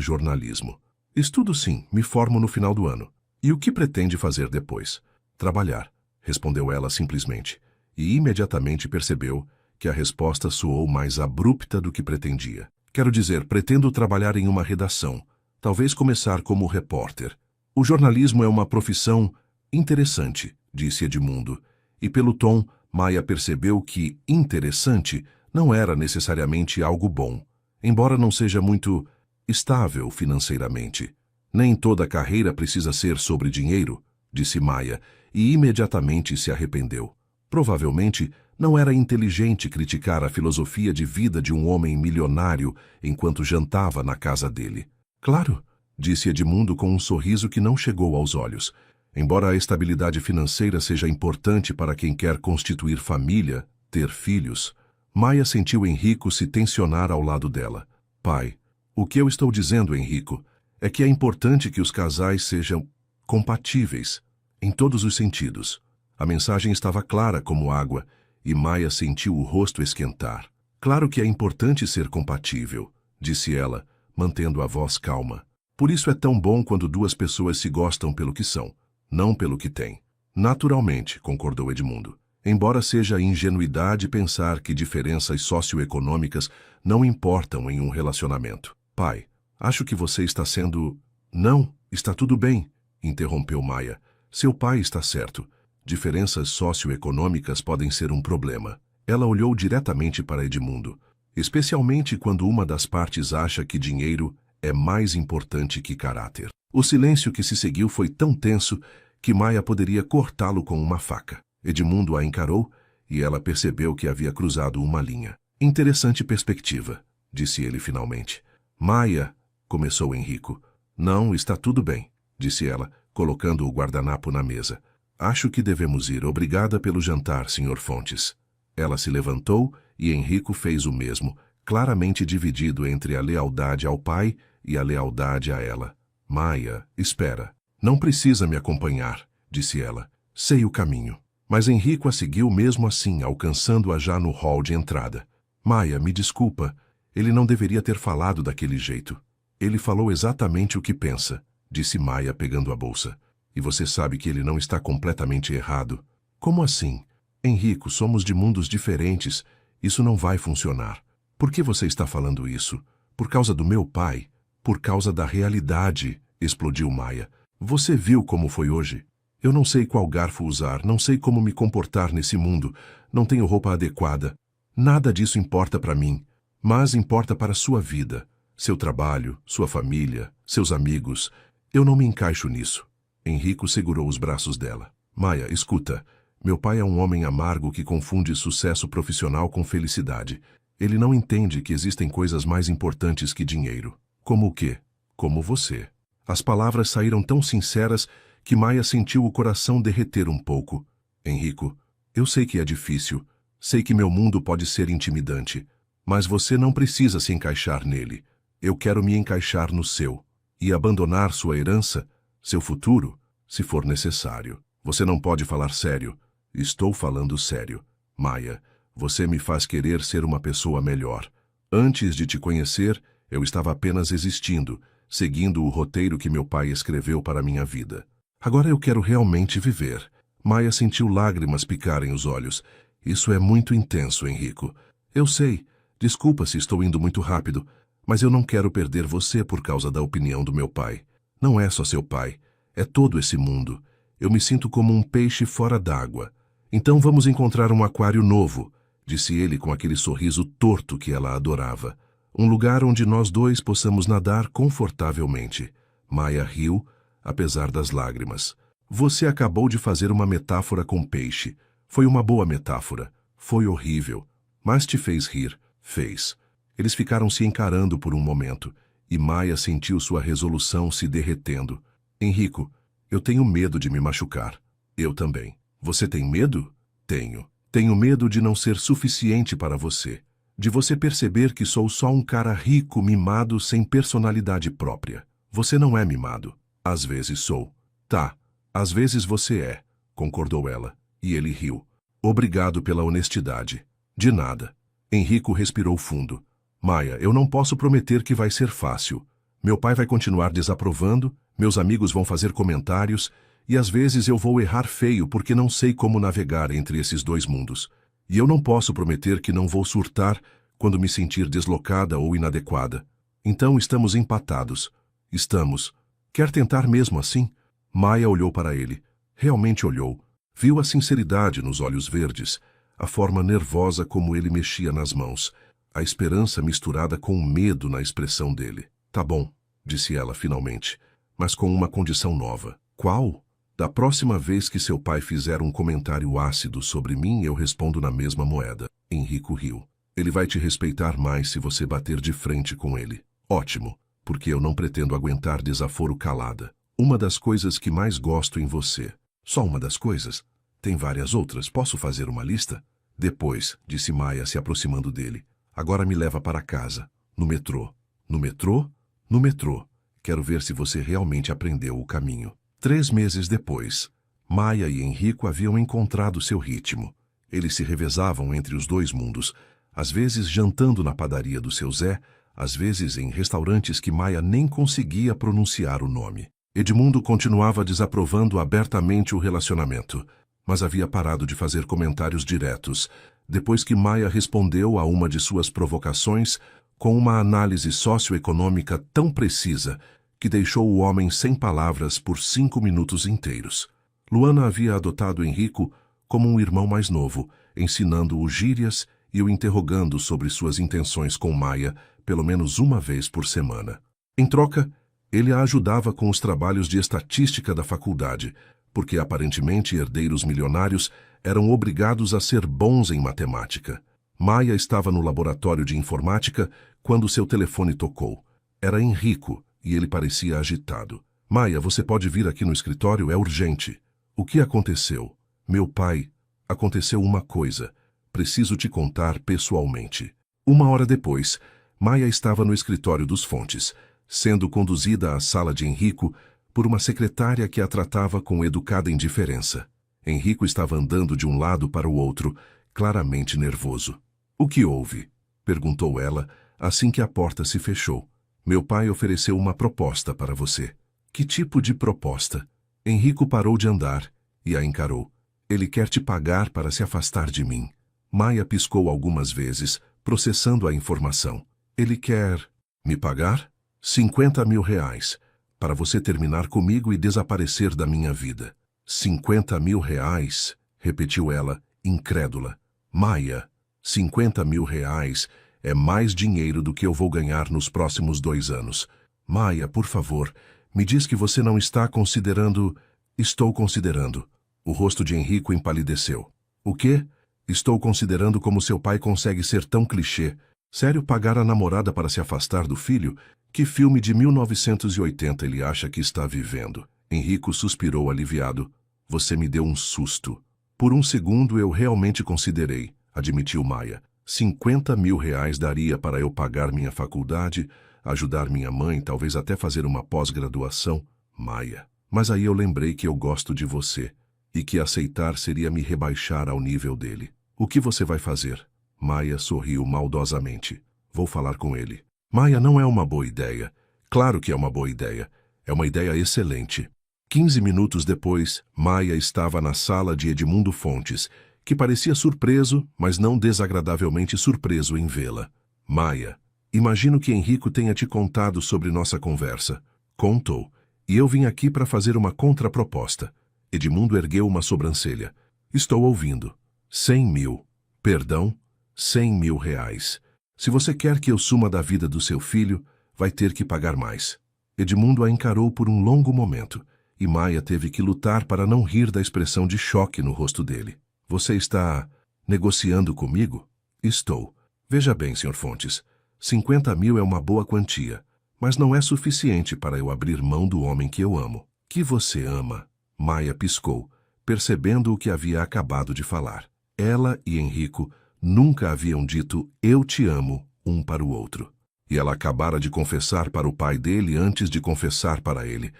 jornalismo. Estudo sim, me formo no final do ano. E o que pretende fazer depois? Trabalhar, respondeu ela simplesmente. E imediatamente percebeu que a resposta soou mais abrupta do que pretendia. Quero dizer, pretendo trabalhar em uma redação. Talvez começar como repórter. O jornalismo é uma profissão interessante, disse Edmundo. E pelo tom, Maia percebeu que interessante não era necessariamente algo bom, embora não seja muito estável financeiramente. Nem toda carreira precisa ser sobre dinheiro, disse Maia, e imediatamente se arrependeu. Provavelmente não era inteligente criticar a filosofia de vida de um homem milionário enquanto jantava na casa dele. Claro, disse Edmundo com um sorriso que não chegou aos olhos. Embora a estabilidade financeira seja importante para quem quer constituir família, ter filhos, Maia sentiu Henrico se tensionar ao lado dela. Pai, o que eu estou dizendo, Henrico, é que é importante que os casais sejam compatíveis, em todos os sentidos. A mensagem estava clara como água, e Maia sentiu o rosto esquentar. Claro que é importante ser compatível, disse ela, mantendo a voz calma. Por isso é tão bom quando duas pessoas se gostam pelo que são, não pelo que têm. Naturalmente, concordou Edmundo. Embora seja ingenuidade pensar que diferenças socioeconômicas não importam em um relacionamento. Pai, acho que você está sendo... Não, está tudo bem, interrompeu Maia. Seu pai está certo. Diferenças socioeconômicas podem ser um problema. Ela olhou diretamente para Edmundo, especialmente quando uma das partes acha que dinheiro é mais importante que caráter. O silêncio que se seguiu foi tão tenso que Maia poderia cortá-lo com uma faca. Edmundo a encarou e ela percebeu que havia cruzado uma linha. Interessante perspectiva, disse ele finalmente. Maia, começou Henrico. Não, está tudo bem, disse ela, colocando o guardanapo na mesa. Acho que devemos ir. Obrigada pelo jantar, Sr. Fontes. Ela se levantou e Henrico fez o mesmo, claramente dividido entre a lealdade ao pai e a lealdade a ela. Maia, espera. Não precisa me acompanhar, disse ela. Sei o caminho. Mas Henrico a seguiu mesmo assim, alcançando-a já no hall de entrada. Maia, me desculpa. Ele não deveria ter falado daquele jeito. Ele falou exatamente o que pensa, disse Maia pegando a bolsa. E você sabe que ele não está completamente errado. Como assim? Henrico, somos de mundos diferentes. Isso não vai funcionar. Por que você está falando isso? Por causa do meu pai? Por causa da realidade, explodiu Maia. Você viu como foi hoje? Eu não sei qual garfo usar, não sei como me comportar nesse mundo, não tenho roupa adequada. Nada disso importa para mim, mas importa para sua vida, seu trabalho, sua família, seus amigos. Eu não me encaixo nisso. Henrico segurou os braços dela. Maia, escuta. Meu pai é um homem amargo que confunde sucesso profissional com felicidade. Ele não entende que existem coisas mais importantes que dinheiro. Como o quê? Como você. As palavras saíram tão sinceras que Maia sentiu o coração derreter um pouco. Henrico, eu sei que é difícil. Sei que meu mundo pode ser intimidante. Mas você não precisa se encaixar nele. Eu quero me encaixar no seu. E abandonar sua herança, seu futuro, se for necessário. Você não pode falar sério. Estou falando sério. Maia, você me faz querer ser uma pessoa melhor. Antes de te conhecer, eu estava apenas existindo, seguindo o roteiro que meu pai escreveu para minha vida. Agora eu quero realmente viver. Maia sentiu lágrimas picarem os olhos. Isso é muito intenso, Henrico. Eu sei. Desculpa se estou indo muito rápido, mas eu não quero perder você por causa da opinião do meu pai. Não é só seu pai. É todo esse mundo. Eu me sinto como um peixe fora d'água. Então vamos encontrar um aquário novo, disse ele com aquele sorriso torto que ela adorava. Um lugar onde nós dois possamos nadar confortavelmente. Maia riu, apesar das lágrimas. Você acabou de fazer uma metáfora com peixe. Foi uma boa metáfora. Foi horrível. Mas te fez rir. Fez. Eles ficaram se encarando por um momento, e Maia sentiu sua resolução se derretendo. Henrico, eu tenho medo de me machucar. Eu também. Você tem medo? Tenho. Tenho medo de não ser suficiente para você. De você perceber que sou só um cara rico, mimado, sem personalidade própria. Você não é mimado. Às vezes sou. Tá. Às vezes você é, concordou ela, e ele riu. Obrigado pela honestidade. De nada. Henrico respirou fundo. Maia, eu não posso prometer que vai ser fácil. Meu pai vai continuar desaprovando, meus amigos vão fazer comentários, e às vezes eu vou errar feio porque não sei como navegar entre esses dois mundos. E eu não posso prometer que não vou surtar quando me sentir deslocada ou inadequada. Então estamos empatados. Estamos. Quer tentar mesmo assim? Maia olhou para ele. Realmente olhou. Viu a sinceridade nos olhos verdes, a forma nervosa como ele mexia nas mãos, a esperança misturada com o medo na expressão dele. Tá bom, disse ela finalmente, mas com uma condição nova. Qual? Da próxima vez que seu pai fizer um comentário ácido sobre mim, eu respondo na mesma moeda. Henrico riu. Ele vai te respeitar mais se você bater de frente com ele. Ótimo, porque eu não pretendo aguentar desaforo calada. Uma das coisas que mais gosto em você. Só uma das coisas? Tem várias outras, posso fazer uma lista? Depois, disse Maia se aproximando dele. Agora me leva para casa. No metrô. No metrô? No metrô. Quero ver se você realmente aprendeu o caminho. 3 meses depois, Maia e Henrico haviam encontrado seu ritmo. Eles se revezavam entre os dois mundos, às vezes jantando na padaria do seu Zé, às vezes em restaurantes que Maia nem conseguia pronunciar o nome. Edmundo continuava desaprovando abertamente o relacionamento, mas havia parado de fazer comentários diretos, depois que Maia respondeu a uma de suas provocações com uma análise socioeconômica tão precisa que deixou o homem sem palavras por 5 minutos inteiros. Luana havia adotado Henrico como um irmão mais novo, ensinando-o gírias e o interrogando sobre suas intenções com Maia pelo menos uma vez por semana. Em troca, ele a ajudava com os trabalhos de estatística da faculdade, porque aparentemente herdeiros milionários eram obrigados a ser bons em matemática. Maia estava no laboratório de informática quando seu telefone tocou. Era Henrico, e ele parecia agitado. Maia, você pode vir aqui no escritório? É urgente. O que aconteceu? Meu pai. Aconteceu uma coisa. Preciso te contar pessoalmente. 1 hora depois, Maia estava no escritório dos Fontes, sendo conduzida à sala de Henrico por uma secretária que a tratava com educada indiferença. Henrico estava andando de um lado para o outro, claramente nervoso. O que houve? Perguntou ela, assim que a porta se fechou. Meu pai ofereceu uma proposta para você. Que tipo de proposta? Henrico parou de andar e a encarou. Ele quer te pagar para se afastar de mim. Maia piscou algumas vezes, processando a informação. Ele quer me pagar? 50 mil reais, para você terminar comigo e desaparecer da minha vida. 50 mil reais? Repetiu ela, incrédula. Maia, 50 mil reais é mais dinheiro do que eu vou ganhar nos próximos 2 anos. Maia, por favor, me diz que você não está considerando... Estou considerando. O rosto de Henrico empalideceu. O quê? Estou considerando como seu pai consegue ser tão clichê. Sério, pagar a namorada para se afastar do filho? Que filme de 1980 ele acha que está vivendo? Henrico suspirou aliviado. Você me deu um susto. Por um segundo eu realmente considerei, admitiu Maia. 50 mil reais daria para eu pagar minha faculdade, ajudar minha mãe, talvez até fazer uma pós-graduação. Maia. Mas aí eu lembrei que eu gosto de você e que aceitar seria me rebaixar ao nível dele. O que você vai fazer? Maia sorriu maldosamente. Vou falar com ele. Maia, não é uma boa ideia. Claro que é uma boa ideia. É uma ideia excelente. 15 minutos depois, Maia estava na sala de Edmundo Fontes, que parecia surpreso, mas não desagradavelmente surpreso em vê-la. Maia, imagino que Henrico tenha te contado sobre nossa conversa. Contou. E eu vim aqui para fazer uma contraproposta. Edmundo ergueu uma sobrancelha. Estou ouvindo. 100 mil. Perdão? 100 mil reais. Se você quer que eu suma da vida do seu filho, vai ter que pagar mais. Edmundo a encarou por um longo momento, e Maia teve que lutar para não rir da expressão de choque no rosto dele. Você está negociando comigo? Estou. Veja bem, Sr. Fontes, 50 mil é uma boa quantia, mas não é suficiente para eu abrir mão do homem que eu amo. Que você ama? Maia piscou, percebendo o que havia acabado de falar. Ela e Henrico nunca haviam dito eu te amo um para o outro. E ela acabara de confessar para o pai dele antes de confessar para ele.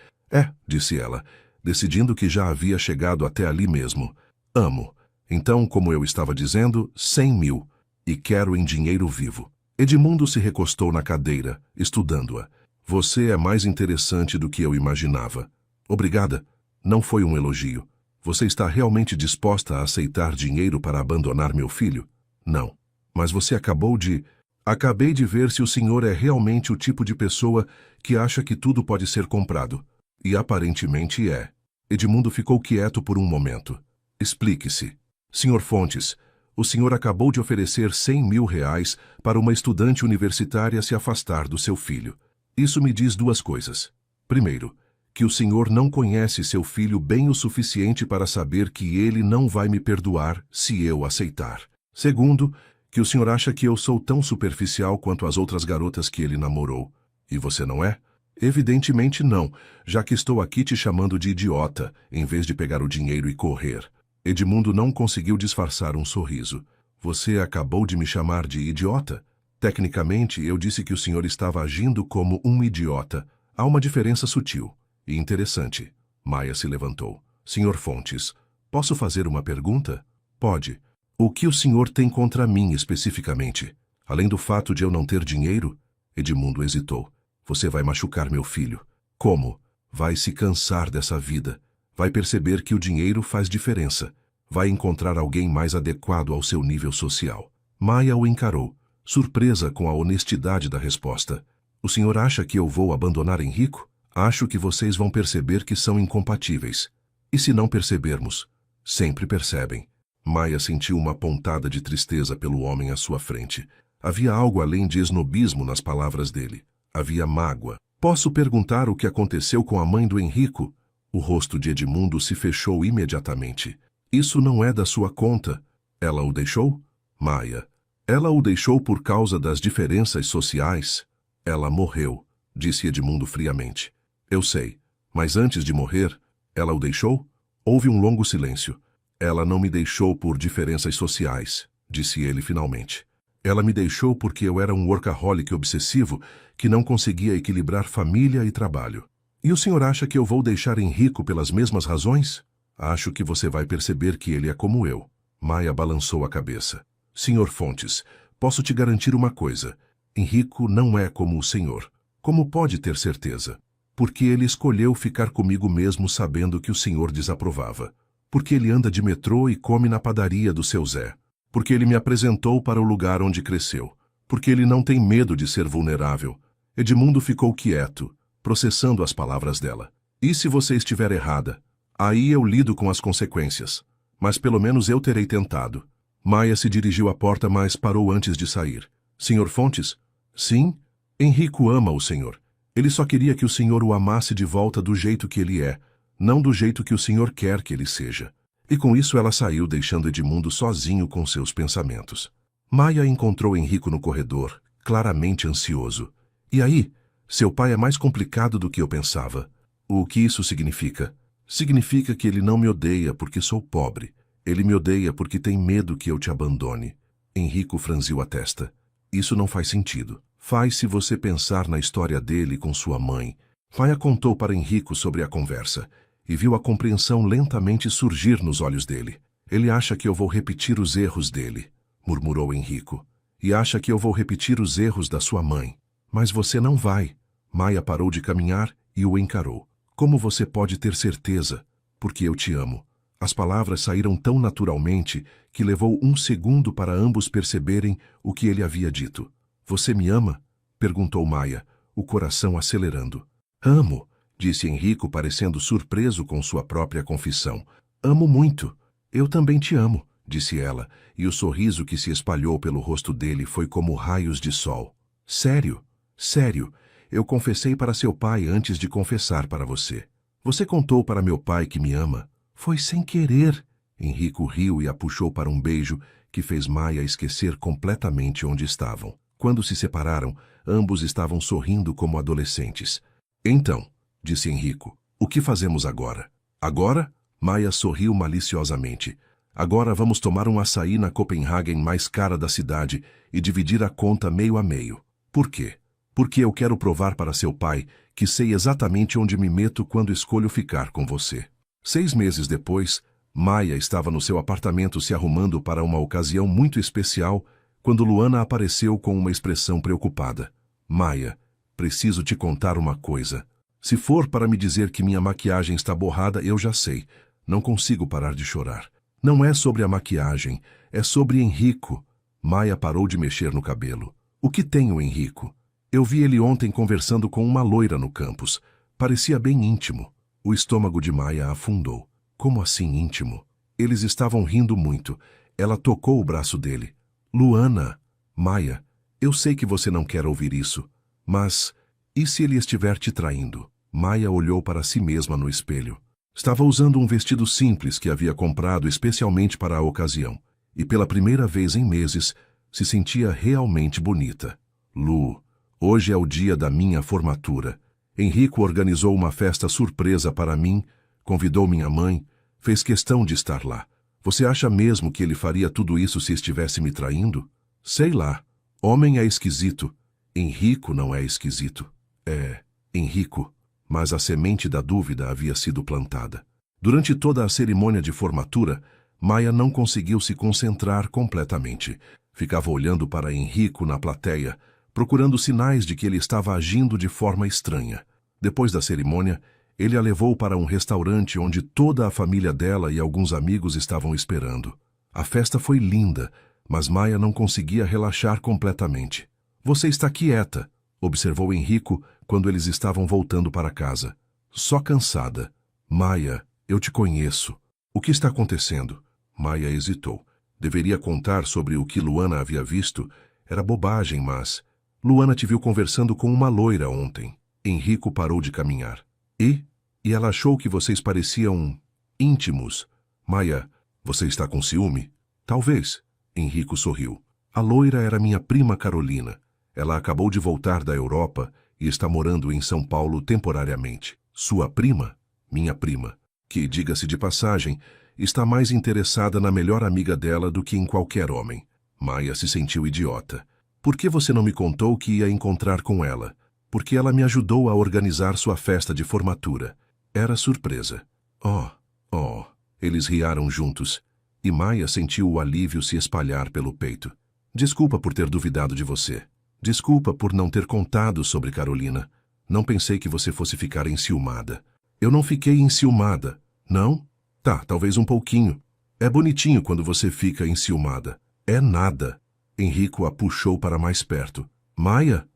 Disse ela, decidindo que já havia chegado até ali mesmo. Amo. Então, como eu estava dizendo, 100 mil. e quero em dinheiro vivo. Edmundo se recostou na cadeira, estudando-a. Você é mais interessante do que eu imaginava. Obrigada. Não foi um elogio. Você está realmente disposta a aceitar dinheiro para abandonar meu filho? Não. Mas você acabou de... Acabei de ver se o senhor é realmente o tipo de pessoa que acha que tudo pode ser comprado. E aparentemente é. Edmundo ficou quieto por um momento. Explique-se. Senhor Fontes, o senhor acabou de oferecer 100 mil reais para uma estudante universitária se afastar do seu filho. Isso me diz duas coisas. Primeiro, que o senhor não conhece seu filho bem o suficiente para saber que ele não vai me perdoar se eu aceitar. Segundo, que o senhor acha que eu sou tão superficial quanto as outras garotas que ele namorou. E você não é? Evidentemente não, já que estou aqui te chamando de idiota, em vez de pegar o dinheiro e correr. Edmundo não conseguiu disfarçar um sorriso. Você acabou de me chamar de idiota? Tecnicamente, eu disse que o senhor estava agindo como um idiota. Há uma diferença sutil e interessante. Maia se levantou. Senhor Fontes, posso fazer uma pergunta? Pode. O que o senhor tem contra mim especificamente? Além do fato de eu não ter dinheiro? Edmundo hesitou. Você vai machucar meu filho. Como? Vai se cansar dessa vida. Vai perceber que o dinheiro faz diferença. Vai encontrar alguém mais adequado ao seu nível social. Maia o encarou, surpresa com a honestidade da resposta. O senhor acha que eu vou abandonar Henrico? Acho que vocês vão perceber que são incompatíveis. E se não percebermos? Sempre percebem. Maia sentiu uma pontada de tristeza pelo homem à sua frente. Havia algo além de esnobismo nas palavras dele. Havia mágoa. Posso perguntar o que aconteceu com a mãe do Henrico? O rosto de Edmundo se fechou imediatamente. Isso não é da sua conta. Ela o deixou? Maia. Ela o deixou por causa das diferenças sociais. Ela morreu, disse Edmundo friamente. Eu sei, mas antes de morrer, ela o deixou? Houve um longo silêncio. Ela não me deixou por diferenças sociais, disse ele finalmente. Ela me deixou porque eu era um workaholic obsessivo que não conseguia equilibrar família e trabalho. E o senhor acha que eu vou deixar Henrico pelas mesmas razões? Acho que você vai perceber que ele é como eu. Maia balançou a cabeça. Senhor Fontes, posso te garantir uma coisa. Henrico não é como o senhor. Como pode ter certeza? Porque ele escolheu ficar comigo mesmo sabendo que o senhor desaprovava. Porque ele anda de metrô e come na padaria do seu Zé. Porque ele me apresentou para o lugar onde cresceu. Porque ele não tem medo de ser vulnerável. Edmundo ficou quieto, processando as palavras dela. E se você estiver errada? Aí eu lido com as consequências. Mas pelo menos eu terei tentado. Maia se dirigiu à porta, mas parou antes de sair. Senhor Fontes? Sim? Henrico ama o senhor. Ele só queria que o senhor o amasse de volta do jeito que ele é, não do jeito que o senhor quer que ele seja. E com isso ela saiu, deixando Edmundo sozinho com seus pensamentos. Maia encontrou Henrico no corredor, claramente ansioso. E aí? Seu pai é mais complicado do que eu pensava. O que isso significa? Significa que ele não me odeia porque sou pobre. Ele me odeia porque tem medo que eu te abandone. Henrico franziu a testa. Isso não faz sentido. Faz se você pensar na história dele com sua mãe. Maia contou para Henrico sobre a conversa e viu a compreensão lentamente surgir nos olhos dele. Ele acha que eu vou repetir os erros dele, murmurou Henrico. E acha que eu vou repetir os erros da sua mãe. Mas você não vai. Maia parou de caminhar e o encarou. Como você pode ter certeza? Porque eu te amo. As palavras saíram tão naturalmente que levou um segundo para ambos perceberem o que ele havia dito. Você me ama? Perguntou Maia, o coração acelerando. Amo, disse Henrico, parecendo surpreso com sua própria confissão. Amo muito. Eu também te amo, disse ela, e o sorriso que se espalhou pelo rosto dele foi como raios de sol. Sério? Sério. Eu confessei para seu pai antes de confessar para você. Você contou para meu pai que me ama? Foi sem querer. Henrico riu e a puxou para um beijo que fez Maia esquecer completamente onde estavam. Quando se separaram, ambos estavam sorrindo como adolescentes. Então, disse Henrico, o que fazemos agora? Agora? Maia sorriu maliciosamente. Agora vamos tomar um açaí na Copenhagen mais cara da cidade e dividir a conta meio a meio. Por quê? Porque eu quero provar para seu pai que sei exatamente onde me meto quando escolho ficar com você. 6 meses depois, Maia estava no seu apartamento se arrumando para uma ocasião muito especial quando Luana apareceu com uma expressão preocupada. Maia, preciso te contar uma coisa. Se for para me dizer que minha maquiagem está borrada, eu já sei. Não consigo parar de chorar. Não é sobre a maquiagem, é sobre Henrico. Maia parou de mexer no cabelo. O que tem o Henrico? Eu vi ele ontem conversando com uma loira no campus. Parecia bem íntimo. O estômago de Maia afundou. Como assim íntimo? Eles estavam rindo muito. Ela tocou o braço dele. Luana, Maia, eu sei que você não quer ouvir isso, mas e se ele estiver te traindo? Maia olhou para si mesma no espelho. Estava usando um vestido simples que havia comprado especialmente para a ocasião, e pela primeira vez em meses se sentia realmente bonita. Lu, hoje é o dia da minha formatura. Henrico organizou uma festa surpresa para mim, convidou minha mãe, fez questão de estar lá. Você acha mesmo que ele faria tudo isso se estivesse me traindo? Sei lá. Homem é esquisito. Henrico não é esquisito. É Henrico. Mas a semente da dúvida havia sido plantada. Durante toda a cerimônia de formatura, Maia não conseguiu se concentrar completamente. Ficava olhando para Henrico na plateia, procurando sinais de que ele estava agindo de forma estranha. Depois da cerimônia, ele a levou para um restaurante onde toda a família dela e alguns amigos estavam esperando. A festa foi linda, mas Maia não conseguia relaxar completamente. Você está quieta, observou Henrico quando eles estavam voltando para casa. Só cansada. Maia, eu te conheço. O que está acontecendo? Maia hesitou. Deveria contar sobre o que Luana havia visto. Era bobagem, mas... Luana te viu conversando com uma loira ontem. Henrico parou de caminhar. E ela achou que vocês pareciam íntimos. Maia, você está com ciúme? Talvez. Henrico sorriu. A loira era minha prima Carolina. Ela acabou de voltar da Europa e está morando em São Paulo temporariamente. Sua prima? Minha prima. Que, diga-se de passagem, está mais interessada na melhor amiga dela do que em qualquer homem. Maia se sentiu idiota. Por que você não me contou que ia encontrar com ela? Porque ela me ajudou a organizar sua festa de formatura. Era surpresa. Oh, eles riaram juntos, e Maia sentiu o alívio se espalhar pelo peito. Desculpa por ter duvidado de você. Desculpa por não ter contado sobre Carolina. Não pensei que você fosse ficar enciumada. Eu não fiquei enciumada. Não? Tá, talvez um pouquinho. É bonitinho quando você fica enciumada. É nada. Henrico a puxou para mais perto. Maia?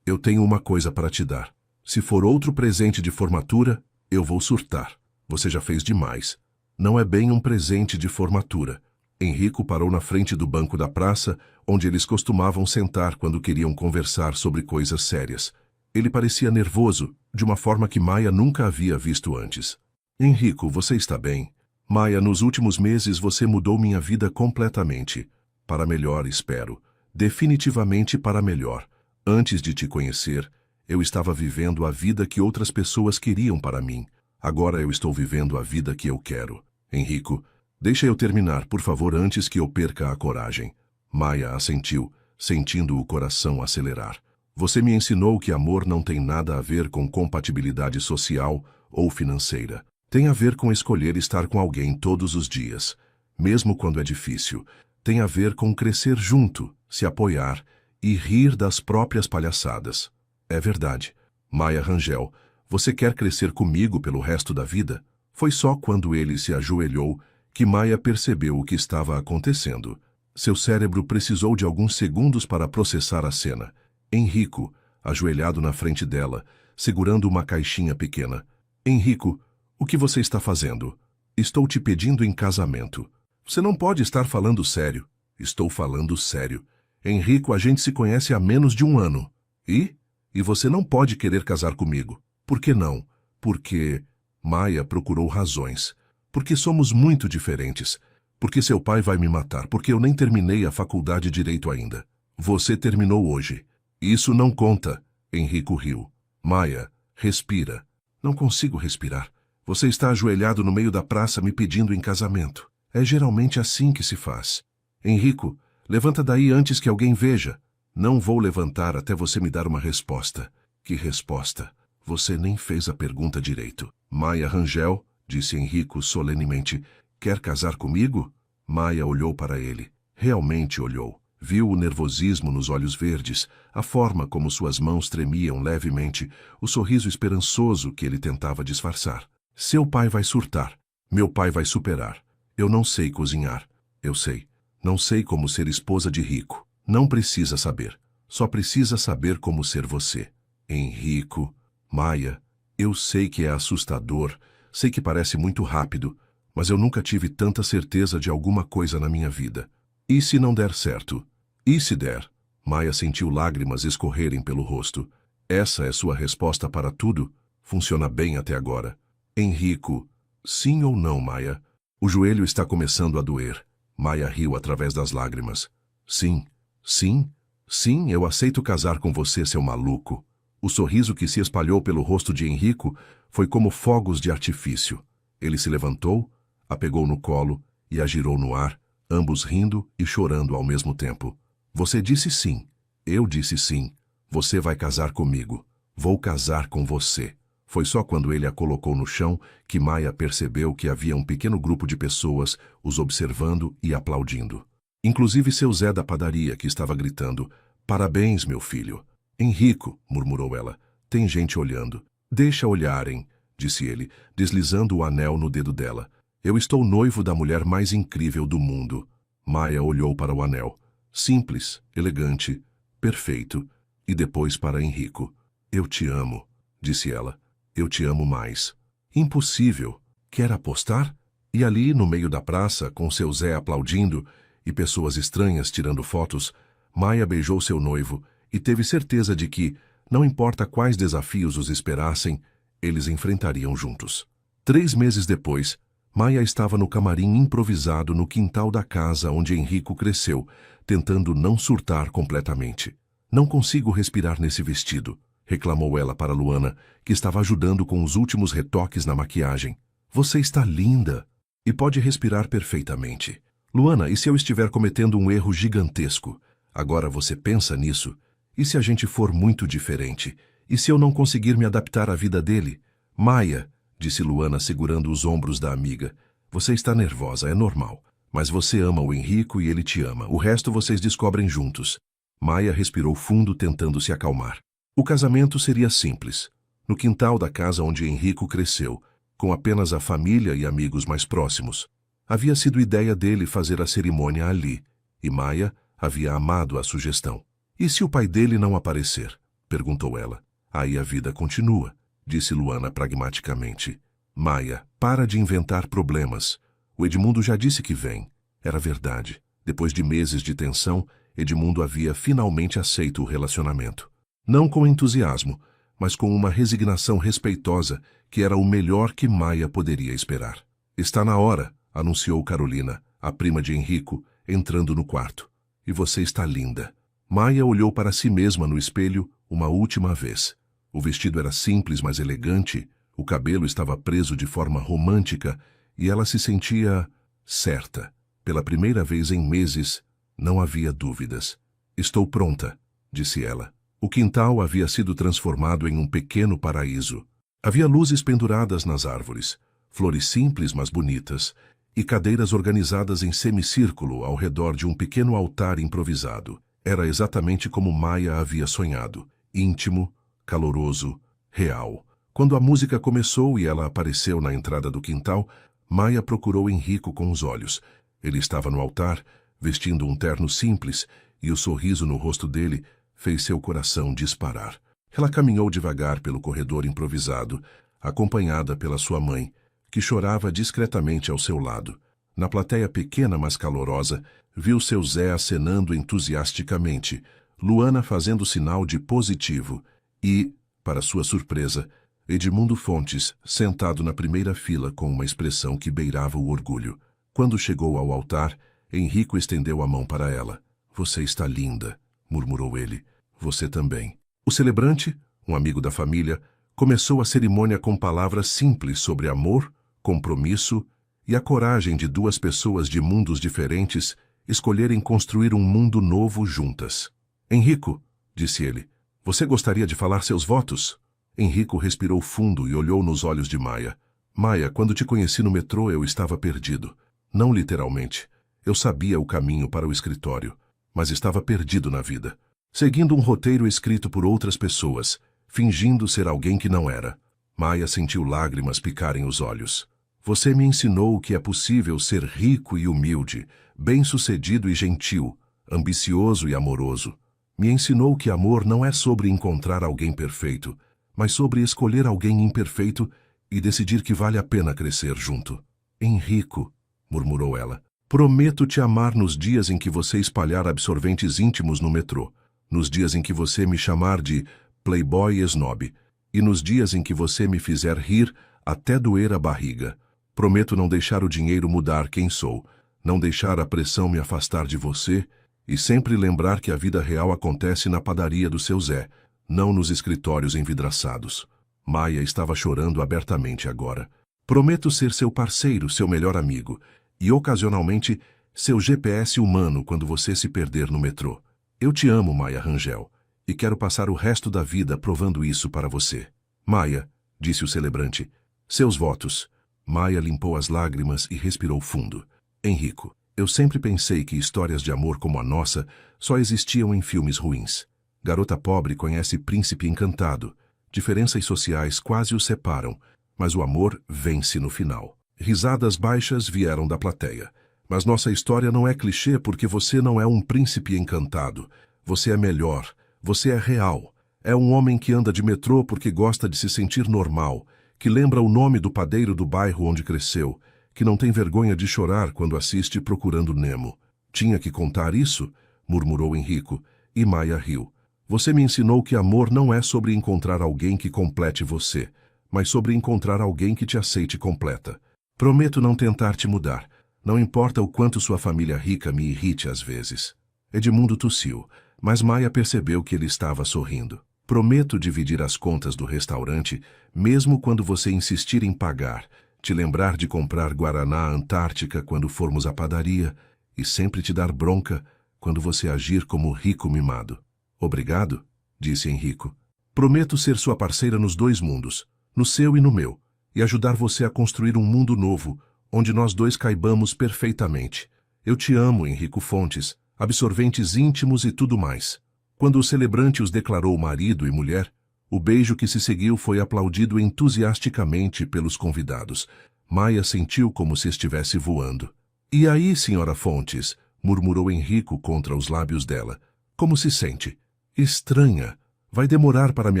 Eu tenho uma coisa para te dar. Se for outro presente de formatura, eu vou surtar. Você já fez demais. Não é bem um presente de formatura. Henrico parou na frente do banco da praça, onde eles costumavam sentar quando queriam conversar sobre coisas sérias. Ele parecia nervoso, de uma forma que Maia nunca havia visto antes. Henrico, você está bem? Maia, nos últimos meses você mudou minha vida completamente. Para melhor, espero. Definitivamente para melhor. Antes de te conhecer, eu estava vivendo a vida que outras pessoas queriam para mim. Agora eu estou vivendo a vida que eu quero. Henrico, deixa eu terminar, por favor, antes que eu perca a coragem. Maia assentiu, sentindo o coração acelerar. Você me ensinou que amor não tem nada a ver com compatibilidade social ou financeira. Tem a ver com escolher estar com alguém todos os dias, mesmo quando é difícil. Tem a ver com crescer junto, se apoiar e rir das próprias palhaçadas. É verdade. Maia Rangel, você quer crescer comigo pelo resto da vida? Foi só quando ele se ajoelhou que Maia percebeu o que estava acontecendo. Seu cérebro precisou de alguns segundos para processar a cena. Henrico, ajoelhado na frente dela, segurando uma caixinha pequena. Henrico, o que você está fazendo? Estou te pedindo em casamento. Você não pode estar falando sério. Estou falando sério. Henrico, a gente se conhece há menos de um ano. E você não pode querer casar comigo. Por que não? Porque... Maia procurou razões. Porque somos muito diferentes. Porque seu pai vai me matar. Porque eu nem terminei a faculdade de Direito ainda. Você terminou hoje. Isso não conta. Henrico riu. Maia, respira. Não consigo respirar. Você está ajoelhado no meio da praça me pedindo em casamento. É geralmente assim que se faz. Henrico, levanta daí antes que alguém veja. Não vou levantar até você me dar uma resposta. Que resposta? Você nem fez a pergunta direito. Maia Rangel, disse Henrico solenemente, quer casar comigo? Maia olhou para ele. Realmente olhou. Viu o nervosismo nos olhos verdes, a forma como suas mãos tremiam levemente, o sorriso esperançoso que ele tentava disfarçar. Seu pai vai surtar. Meu pai vai superar. Eu não sei cozinhar. Eu sei. Não sei como ser esposa de rico. Não precisa saber. Só precisa saber como ser você. Henrico, Maia, eu sei que é assustador, sei que parece muito rápido, mas eu nunca tive tanta certeza de alguma coisa na minha vida. E se não der certo? E se der? Maia sentiu lágrimas escorrerem pelo rosto. Essa é sua resposta para tudo? Funciona bem até agora. Henrico, sim ou não, Maia? O joelho está começando a doer. Maia riu através das lágrimas. Sim, sim, sim, eu aceito casar com você, seu maluco. O sorriso que se espalhou pelo rosto de Henrico foi como fogos de artifício. Ele se levantou, a pegou no colo e a girou no ar, ambos rindo e chorando ao mesmo tempo. Você disse sim. Eu disse sim. Você vai casar comigo. Vou casar com você. Foi só quando ele a colocou no chão que Maia percebeu que havia um pequeno grupo de pessoas os observando e aplaudindo. Inclusive seu Zé da padaria, que estava gritando: "Parabéns, meu filho." "Henrico", murmurou ela, "tem gente olhando." "Deixa olharem", disse ele, deslizando o anel no dedo dela. "Eu estou noivo da mulher mais incrível do mundo." Maia olhou para o anel. Simples, elegante, perfeito. E depois para Henrico. "Eu te amo", disse ela. "Eu te amo mais." "Impossível. Quer apostar?" E ali, no meio da praça, com seu Zé aplaudindo e pessoas estranhas tirando fotos, Maia beijou seu noivo e teve certeza de que, não importa quais desafios os esperassem, eles enfrentariam juntos. 3 meses depois, Maia estava no camarim improvisado no quintal da casa onde Henrico cresceu, tentando não surtar completamente. "Não consigo respirar nesse vestido", reclamou ela para Luana, que estava ajudando com os últimos retoques na maquiagem. "Você está linda e pode respirar perfeitamente." "Luana, e se eu estiver cometendo um erro gigantesco? Agora você pensa nisso? E se a gente for muito diferente? E se eu não conseguir me adaptar à vida dele?" "Maia", disse Luana segurando os ombros da amiga, "você está nervosa, é normal. Mas você ama o Henrico e ele te ama. O resto vocês descobrem juntos." Maia respirou fundo, tentando se acalmar. O casamento seria simples, no quintal da casa onde Henrico cresceu, com apenas a família e amigos mais próximos. Havia sido ideia dele fazer a cerimônia ali, e Maia havia amado a sugestão. "E se o pai dele não aparecer?" perguntou ela. "Aí a vida continua", disse Luana pragmaticamente. "Maia, para de inventar problemas. O Edmundo já disse que vem." Era verdade. Depois de meses de tensão, Edmundo havia finalmente aceito o relacionamento. Não com entusiasmo, mas com uma resignação respeitosa que era o melhor que Maia poderia esperar. "Está na hora", anunciou Carolina, a prima de Henrico, entrando no quarto. "E você está linda." Maia olhou para si mesma no espelho uma última vez. O vestido era simples, mas elegante, o cabelo estava preso de forma romântica e ela se sentia certa. Pela primeira vez em meses, não havia dúvidas. "Estou pronta", disse ela. O quintal havia sido transformado em um pequeno paraíso. Havia luzes penduradas nas árvores, flores simples mas bonitas, e cadeiras organizadas em semicírculo ao redor de um pequeno altar improvisado. Era exatamente como Maia havia sonhado, íntimo, caloroso, real. Quando a música começou e ela apareceu na entrada do quintal, Maia procurou Henrico com os olhos. Ele estava no altar, vestindo um terno simples, e o sorriso no rosto dele fez seu coração disparar. Ela caminhou devagar pelo corredor improvisado, acompanhada pela sua mãe, que chorava discretamente ao seu lado. Na plateia pequena mas calorosa, viu seu Zé acenando entusiasticamente, Luana fazendo sinal de positivo e, para sua surpresa, Edmundo Fontes, sentado na primeira fila com uma expressão que beirava o orgulho. Quando chegou ao altar, Henrico estendeu a mão para ela. "Você está linda", murmurou ele. "Você também." O celebrante, um amigo da família, começou a cerimônia com palavras simples sobre amor, compromisso e a coragem de duas pessoas de mundos diferentes escolherem construir um mundo novo juntas. "Henrico", disse ele, "você gostaria de falar seus votos?" Henrico respirou fundo e olhou nos olhos de Maia. "Maia, quando te conheci no metrô eu estava perdido. Não literalmente. Eu sabia o caminho para o escritório. mas estava perdido na vida, seguindo um roteiro escrito por outras pessoas, fingindo ser alguém que não era. Maia sentiu lágrimas picarem os olhos. Você me ensinou que é possível ser rico e humilde, bem-sucedido e gentil, ambicioso e amoroso. Me ensinou que amor não é sobre encontrar alguém perfeito, mas sobre escolher alguém imperfeito e decidir que vale a pena crescer junto. Henrico, murmurou ela, prometo te amar nos dias em que você espalhar absorventes íntimos no metrô, nos dias em que você me chamar de playboy snob, e nos dias em que você me fizer rir até doer a barriga. Prometo não deixar o dinheiro mudar quem sou, não deixar a pressão me afastar de você e sempre lembrar que a vida real acontece na padaria do seu Zé, não nos escritórios envidraçados. Maia estava chorando abertamente agora. Prometo ser seu parceiro, seu melhor amigo, e ocasionalmente seu GPS humano quando você se perder no metrô. Eu te amo, Maia Rangel, e quero passar o resto da vida provando isso para você. Maia, disse o celebrante, seus votos. Maia limpou as lágrimas e respirou fundo. Henrico, eu sempre pensei que histórias de amor como a nossa só existiam em filmes ruins. Garota pobre conhece príncipe encantado. Diferenças sociais quase os separam, mas o amor vence no final. Risadas baixas vieram da plateia. Mas nossa história não é clichê porque você não é um príncipe encantado. Você é melhor. Você é real. É um homem que anda de metrô porque gosta de se sentir normal, que lembra o nome do padeiro do bairro onde cresceu, que não tem vergonha de chorar quando assiste Procurando Nemo. Tinha que contar isso? Murmurou Henrico, e Maia riu. Você me ensinou que amor não é sobre encontrar alguém que complete você, mas sobre encontrar alguém que te aceite completa. Prometo não tentar te mudar, não importa o quanto sua família rica me irrite às vezes. Edmundo tossiu, mas Maia percebeu que ele estava sorrindo. Prometo dividir as contas do restaurante, mesmo quando você insistir em pagar, te lembrar de comprar Guaraná Antártica quando formos à padaria e sempre te dar bronca quando você agir como rico mimado. Obrigado, disse Henrico. Prometo ser sua parceira nos dois mundos, no seu e no meu, e ajudar você a construir um mundo novo, onde nós dois caibamos perfeitamente. Eu te amo, Henrico Fontes, absorventes íntimos e tudo mais. Quando o celebrante os declarou marido e mulher, o beijo que se seguiu foi aplaudido entusiasticamente pelos convidados. Maia sentiu como se estivesse voando. E aí, senhora Fontes, murmurou Henrico contra os lábios dela. Como se sente? Estranha. Vai demorar para me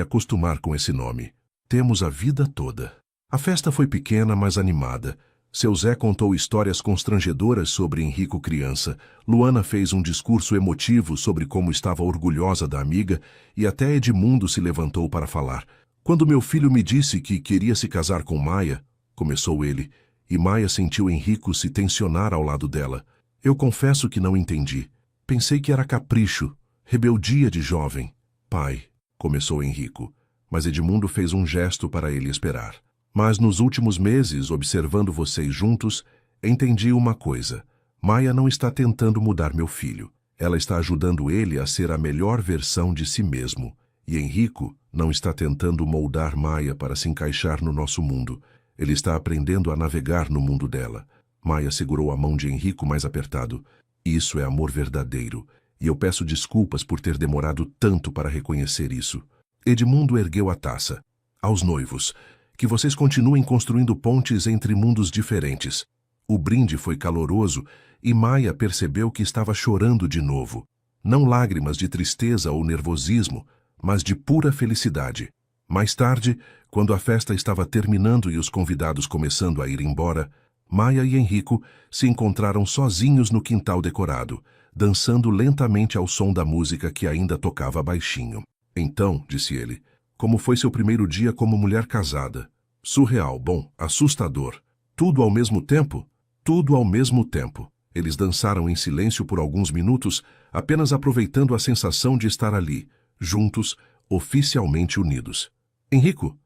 acostumar com esse nome. Temos a vida toda. A festa foi pequena, mas animada. Seu Zé contou histórias constrangedoras sobre Henrico criança, Luana fez um discurso emotivo sobre como estava orgulhosa da amiga e até Edmundo se levantou para falar. Quando meu filho me disse que queria se casar com Maia, começou ele, e Maia sentiu Henrico se tensionar ao lado dela. Eu confesso que não entendi. Pensei que era capricho, rebeldia de jovem. Pai, começou Henrico, mas Edmundo fez um gesto para ele esperar. Mas nos últimos meses, observando vocês juntos, entendi uma coisa. Maia não está tentando mudar meu filho. Ela está ajudando ele a ser a melhor versão de si mesmo. E Henrico não está tentando moldar Maia para se encaixar no nosso mundo. Ele está aprendendo a navegar no mundo dela. Maia segurou a mão de Henrico mais apertado. Isso é amor verdadeiro. E eu peço desculpas por ter demorado tanto para reconhecer isso. Edmundo ergueu a taça. Aos noivos. Que vocês continuem construindo pontes entre mundos diferentes. O brinde foi caloroso e Maia percebeu que estava chorando de novo. Não lágrimas de tristeza ou nervosismo, mas de pura felicidade. Mais tarde, quando a festa estava terminando e os convidados começando a ir embora, Maia e Henrico se encontraram sozinhos no quintal decorado, dançando lentamente ao som da música que ainda tocava baixinho. Então, disse ele, como foi seu primeiro dia como mulher casada? Surreal, bom, assustador. Tudo ao mesmo tempo? Tudo ao mesmo tempo. Eles dançaram em silêncio por alguns minutos, apenas aproveitando a sensação de estar ali, juntos, oficialmente unidos. Henrico,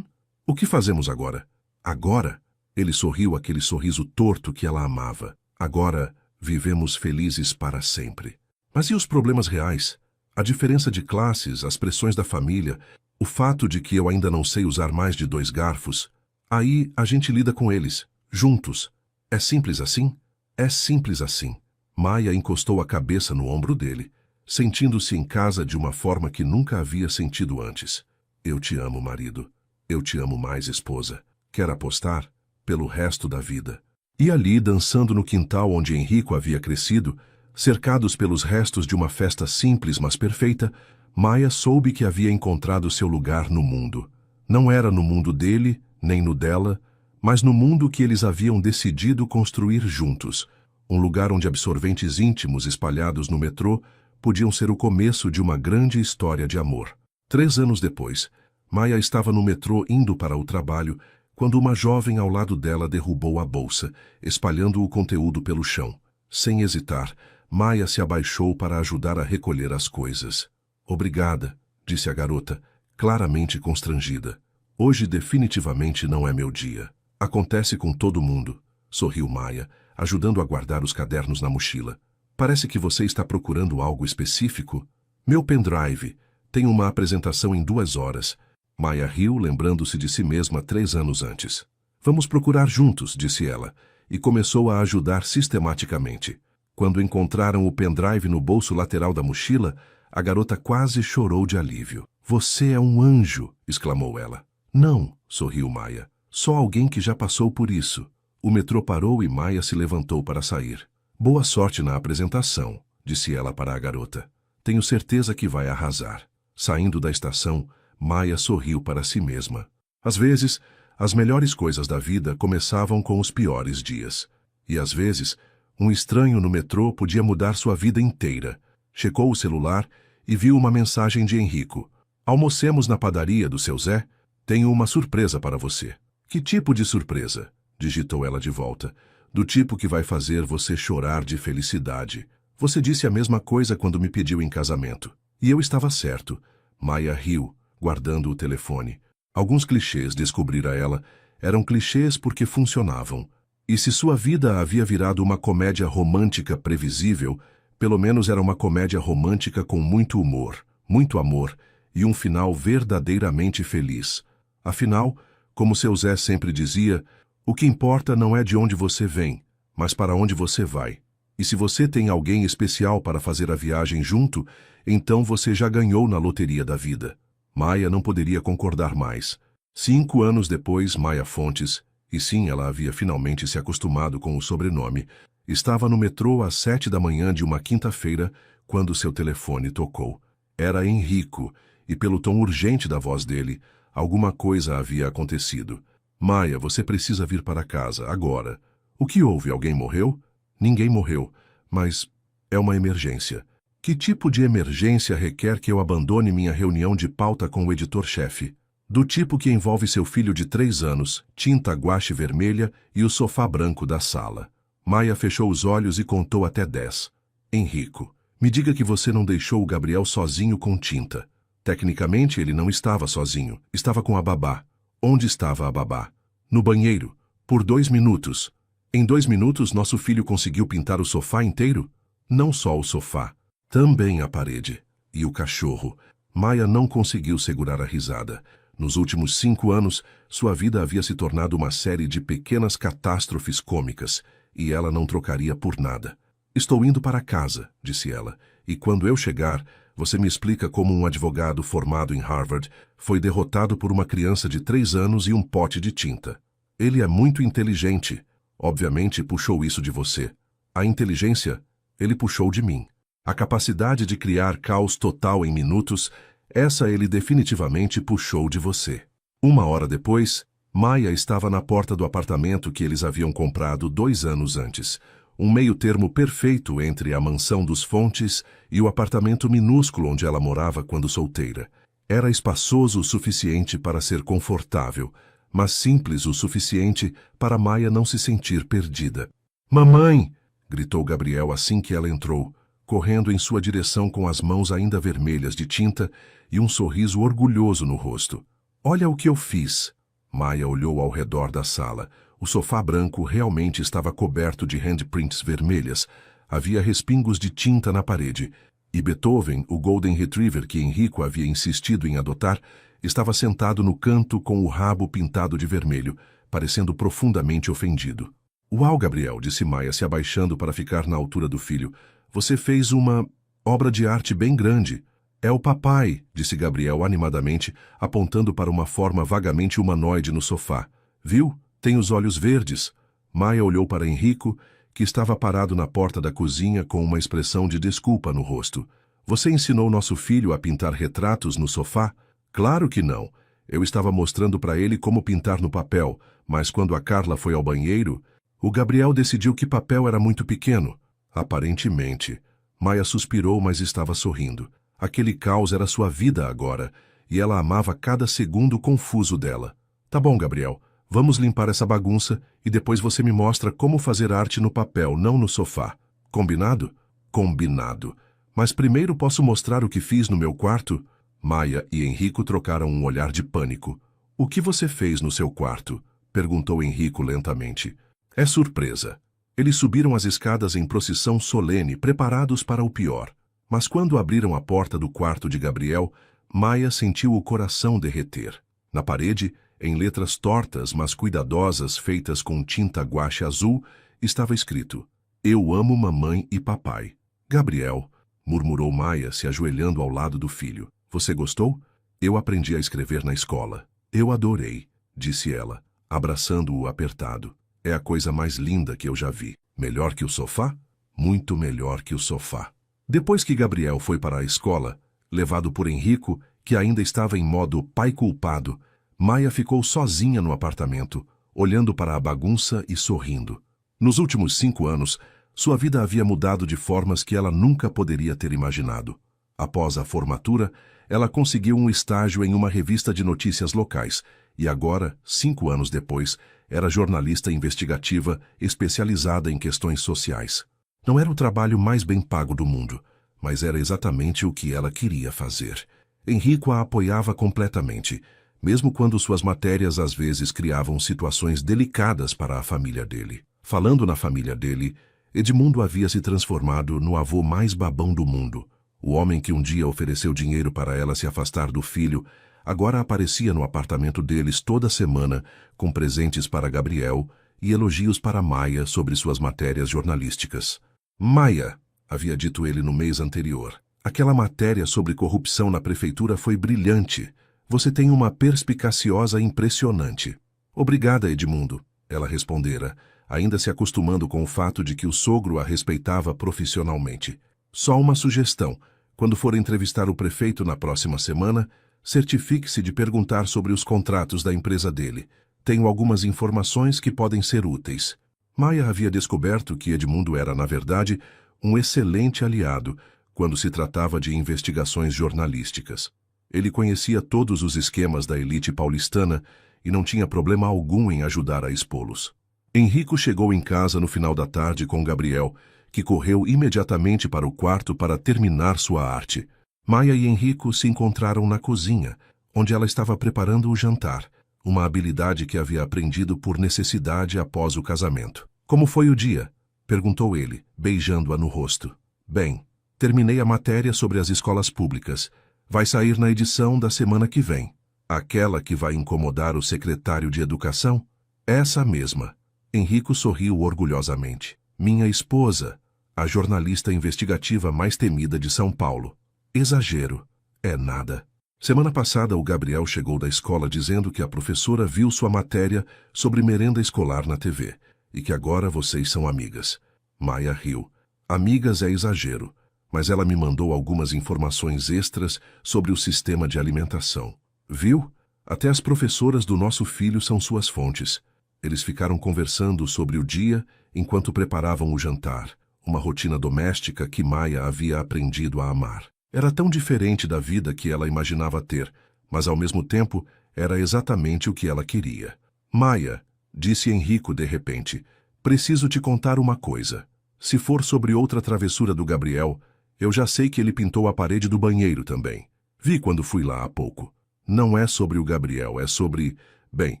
o que fazemos agora? Agora? Ele sorriu aquele sorriso torto que ela amava. Agora, vivemos felizes para sempre. Mas e os problemas reais? A diferença de classes, as pressões da família, o fato de que eu ainda não sei usar mais de 2 garfos, aí a gente lida com eles, juntos. É simples assim? É simples assim. Maia encostou a cabeça no ombro dele, sentindo-se em casa de uma forma que nunca havia sentido antes. Eu te amo, marido. Eu te amo mais, esposa. Quer apostar? Pelo resto da vida. E ali, dançando no quintal onde Henrico havia crescido, cercados pelos restos de uma festa simples mas perfeita, Maia soube que havia encontrado seu lugar no mundo. Não era no mundo dele, nem no dela, mas no mundo que eles haviam decidido construir juntos. Um lugar onde absorventes íntimos espalhados no metrô podiam ser o começo de uma grande história de amor. 3 anos depois, Maia estava no metrô indo para o trabalho, quando uma jovem ao lado dela derrubou a bolsa, espalhando o conteúdo pelo chão. Sem hesitar, Maia se abaixou para ajudar a recolher as coisas. Obrigada, disse a garota, claramente constrangida. Hoje definitivamente não é meu dia. Acontece com todo mundo, sorriu Maia, ajudando a guardar os cadernos na mochila. Parece que você está procurando algo específico? Meu pendrive. Tem uma apresentação em 2 horas. Maia riu, lembrando-se de si mesma 3 anos antes. Vamos procurar juntos, disse ela, e começou a ajudar sistematicamente. Quando encontraram o pendrive no bolso lateral da mochila, a garota quase chorou de alívio. Você é um anjo, exclamou ela. Não, sorriu Maia. Só alguém que já passou por isso. O metrô parou e Maia se levantou para sair. Boa sorte na apresentação, disse ela para a garota. Tenho certeza que vai arrasar. Saindo da estação, Maia sorriu para si mesma. Às vezes, as melhores coisas da vida começavam com os piores dias. E às vezes, um estranho no metrô podia mudar sua vida inteira. Checou o celular e viu uma mensagem de Henrico. Almocemos na padaria do seu Zé? Tenho uma surpresa para você. Que tipo de surpresa? Digitou ela de volta. Do tipo que vai fazer você chorar de felicidade. Você disse a mesma coisa quando me pediu em casamento. E eu estava certo. Maia riu, guardando o telefone. Alguns clichês, descobrira ela, eram clichês porque funcionavam. E se sua vida havia virado uma comédia romântica previsível, pelo menos era uma comédia romântica com muito humor, muito amor e um final verdadeiramente feliz. Afinal, como seu Zé sempre dizia, o que importa não é de onde você vem, mas para onde você vai. E se você tem alguém especial para fazer a viagem junto, então você já ganhou na loteria da vida. Maia não poderia concordar mais. 5 anos depois, Maia Fontes, e sim, ela havia finalmente se acostumado com o sobrenome, estava no metrô às 7 da manhã de uma quinta-feira, quando seu telefone tocou. Era Henrico, e pelo tom urgente da voz dele, alguma coisa havia acontecido. Maia, você precisa vir para casa, agora. O que houve? Alguém morreu? Ninguém morreu, mas é uma emergência. Que tipo de emergência requer que eu abandone minha reunião de pauta com o editor-chefe? Do tipo que envolve seu filho de 3 anos, tinta guache vermelha e o sofá branco da sala. Maia fechou os olhos e contou até 10. Henrico, me diga que você não deixou o Gabriel sozinho com tinta. Tecnicamente ele não estava sozinho, estava com a babá. Onde estava a babá? No banheiro. Por 2 minutos. Em 2 minutos nosso filho conseguiu pintar o sofá inteiro? Não só o sofá. Também a parede. E o cachorro. Maia não conseguiu segurar a risada. Nos últimos 5 anos, sua vida havia se tornado uma série de pequenas catástrofes cômicas, e ela não trocaria por nada. Estou indo para casa, disse ela, e quando eu chegar, você me explica como um advogado formado em Harvard foi derrotado por uma criança de 3 anos e um pote de tinta. Ele é muito inteligente. Obviamente puxou isso de você. A inteligência, ele puxou de mim. A capacidade de criar caos total em minutos, essa ele definitivamente puxou de você. 1 hora depois, Maia estava na porta do apartamento que eles haviam comprado 2 anos antes. Um meio-termo perfeito entre a mansão dos Fontes e o apartamento minúsculo onde ela morava quando solteira. Era espaçoso o suficiente para ser confortável, mas simples o suficiente para Maia não se sentir perdida. Mamãe! Gritou Gabriel assim que ela entrou, correndo em sua direção com as mãos ainda vermelhas de tinta e um sorriso orgulhoso no rosto. Olha o que eu fiz! Maia olhou ao redor da sala. O sofá branco realmente estava coberto de handprints vermelhas. Havia respingos de tinta na parede. E Beethoven, o Golden Retriever que Henrico havia insistido em adotar, estava sentado no canto com o rabo pintado de vermelho, parecendo profundamente ofendido. Uau, Gabriel, disse Maia, se abaixando para ficar na altura do filho. Você fez uma obra de arte bem grande. É o papai, disse Gabriel animadamente, apontando para uma forma vagamente humanoide no sofá. Viu? Tem os olhos verdes. Maia olhou para Henrico, que estava parado na porta da cozinha com uma expressão de desculpa no rosto. Você ensinou nosso filho a pintar retratos no sofá? Claro que não. Eu estava mostrando para ele como pintar no papel, mas quando a Carla foi ao banheiro, o Gabriel decidiu que papel era muito pequeno. Aparentemente. Maia suspirou, mas estava sorrindo. Aquele caos era sua vida agora, e ela amava cada segundo confuso dela. Tá bom, Gabriel. Vamos limpar essa bagunça e depois você me mostra como fazer arte no papel, não no sofá. Combinado? Combinado. Mas primeiro posso mostrar o que fiz no meu quarto? Maia e Henrico trocaram um olhar de pânico. O que você fez no seu quarto? Perguntou Henrico lentamente. É surpresa. Eles subiram as escadas em procissão solene, preparados para o pior. Mas quando abriram a porta do quarto de Gabriel, Maia sentiu o coração derreter. Na parede, em letras tortas, mas cuidadosas, feitas com tinta guache azul, estava escrito: Eu amo mamãe e papai. Gabriel, murmurou Maia, se ajoelhando ao lado do filho. Você gostou? Eu aprendi a escrever na escola. Eu adorei, disse ela, abraçando-o apertado. É a coisa mais linda que eu já vi. Melhor que o sofá? Muito melhor que o sofá. Depois que Gabriel foi para a escola, levado por Henrico, que ainda estava em modo pai culpado, Maia ficou sozinha no apartamento, olhando para a bagunça e sorrindo. Nos últimos 5 anos, sua vida havia mudado de formas que ela nunca poderia ter imaginado. Após a formatura, ela conseguiu um estágio em uma revista de notícias locais e agora, 5 anos depois, era jornalista investigativa especializada em questões sociais. Não era o trabalho mais bem pago do mundo, mas era exatamente o que ela queria fazer. Henrico a apoiava completamente, mesmo quando suas matérias às vezes criavam situações delicadas para a família dele. Falando na família dele, Edmundo havia se transformado no avô mais babão do mundo. O homem que um dia ofereceu dinheiro para ela se afastar do filho, agora aparecia no apartamento deles toda semana com presentes para Gabriel e elogios para Maia sobre suas matérias jornalísticas. Maia, havia dito ele no mês anterior, aquela matéria sobre corrupção na prefeitura foi brilhante. Você tem uma perspicaciosa impressionante. Obrigada, Edmundo, ela respondera, ainda se acostumando com o fato de que o sogro a respeitava profissionalmente. Só uma sugestão. Quando for entrevistar o prefeito na próxima semana, certifique-se de perguntar sobre os contratos da empresa dele. Tenho algumas informações que podem ser úteis. Maia havia descoberto que Edmundo era, na verdade, um excelente aliado quando se tratava de investigações jornalísticas. Ele conhecia todos os esquemas da elite paulistana e não tinha problema algum em ajudar a expô-los. Henrico chegou em casa no final da tarde com Gabriel, que correu imediatamente para o quarto para terminar sua arte. Maia e Henrico se encontraram na cozinha, onde ela estava preparando o jantar, uma habilidade que havia aprendido por necessidade após o casamento. Como foi o dia? Perguntou ele, beijando-a no rosto. Bem, terminei a matéria sobre as escolas públicas. Vai sair na edição da semana que vem. Aquela que vai incomodar o secretário de Educação? Essa mesma. Henrico sorriu orgulhosamente. Minha esposa, a jornalista investigativa mais temida de São Paulo. Exagero. É nada. Semana passada o Gabriel chegou da escola dizendo que a professora viu sua matéria sobre merenda escolar na TV e que agora vocês são amigas. Maia riu. Amigas é exagero, mas ela me mandou algumas informações extras sobre o sistema de alimentação. Viu? Até as professoras do nosso filho são suas fontes. Eles ficaram conversando sobre o dia enquanto preparavam o jantar, uma rotina doméstica que Maia havia aprendido a amar. Era tão diferente da vida que ela imaginava ter, mas ao mesmo tempo era exatamente o que ela queria. Maia, disse Henrico de repente, preciso te contar uma coisa. Se for sobre outra travessura do Gabriel, eu já sei que ele pintou a parede do banheiro também. Vi quando fui lá há pouco. Não é sobre o Gabriel, é sobre... bem,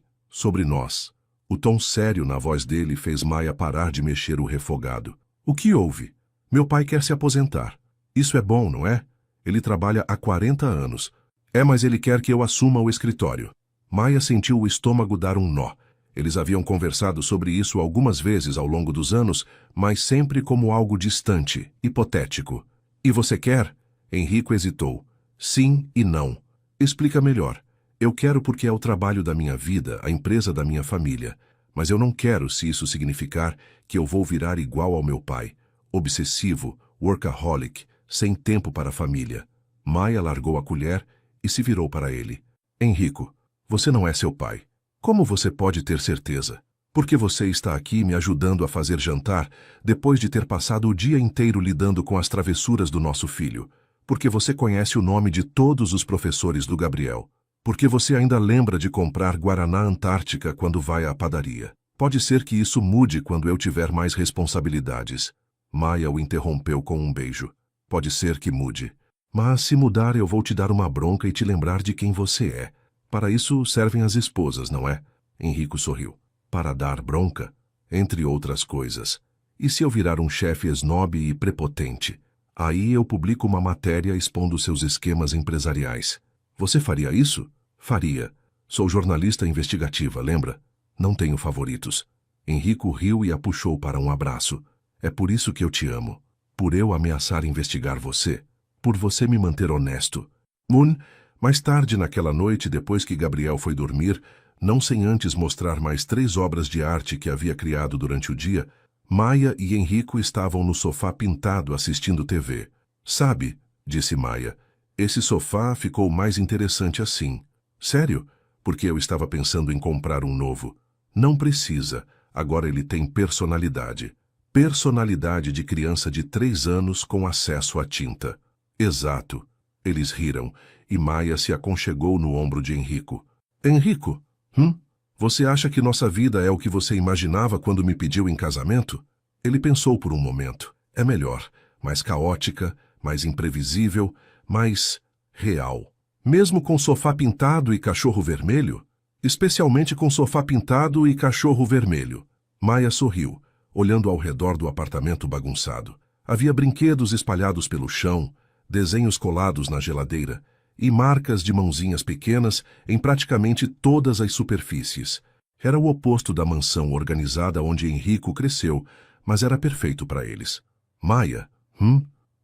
sobre nós. O tom sério na voz dele fez Maia parar de mexer o refogado. O que houve? Meu pai quer se aposentar. Isso é bom, não é? Ele trabalha há 40 anos. É, mas ele quer que eu assuma o escritório. Maia sentiu o estômago dar um nó. Eles haviam conversado sobre isso algumas vezes ao longo dos anos, mas sempre como algo distante, hipotético. E você quer? Enrico hesitou. Sim e não. Explica melhor. Eu quero porque é o trabalho da minha vida, a empresa da minha família. Mas eu não quero se isso significar que eu vou virar igual ao meu pai. Obsessivo, workaholic, sem tempo para a família. Maia largou a colher e se virou para ele. Enrico, você não é seu pai. Como você pode ter certeza? Porque você está aqui me ajudando a fazer jantar depois de ter passado o dia inteiro lidando com as travessuras do nosso filho. Porque você conhece o nome de todos os professores do Gabriel. Porque você ainda lembra de comprar Guaraná Antártica quando vai à padaria. Pode ser que isso mude quando eu tiver mais responsabilidades. Maia o interrompeu com um beijo. Pode ser que mude. Mas se mudar eu vou te dar uma bronca e te lembrar de quem você é. Para isso servem as esposas, não é? Enrico sorriu. Para dar bronca? Entre outras coisas. E se eu virar um chefe esnobe e prepotente? Aí eu publico uma matéria expondo seus esquemas empresariais. Você faria isso? Faria. Sou jornalista investigativa, lembra? Não tenho favoritos. Enrico riu e a puxou para um abraço. É por isso que eu te amo. Por eu ameaçar investigar você. Por você me manter honesto. Moon, mais tarde naquela noite, depois que Gabriel foi dormir, não sem antes mostrar mais 3 obras de arte que havia criado durante o dia, Maia e Enrico estavam no sofá pintado assistindo TV. Sabe, disse Maia, esse sofá ficou mais interessante assim. Sério? Porque eu estava pensando em comprar um novo. Não precisa, agora ele tem personalidade. Personalidade de criança de 3 anos com acesso à tinta. Exato. Eles riram, e Maia se aconchegou no ombro de Enrico. Enrico, você acha que nossa vida é o que você imaginava quando me pediu em casamento? Ele pensou por um momento. É melhor, mais caótica, mais imprevisível, mais real. Mesmo com sofá pintado e cachorro vermelho? Especialmente com sofá pintado e cachorro vermelho. Maia sorriu, olhando ao redor do apartamento bagunçado. Havia brinquedos espalhados pelo chão, desenhos colados na geladeira e marcas de mãozinhas pequenas em praticamente todas as superfícies. Era o oposto da mansão organizada onde Enrico cresceu, mas era perfeito para eles. Maia,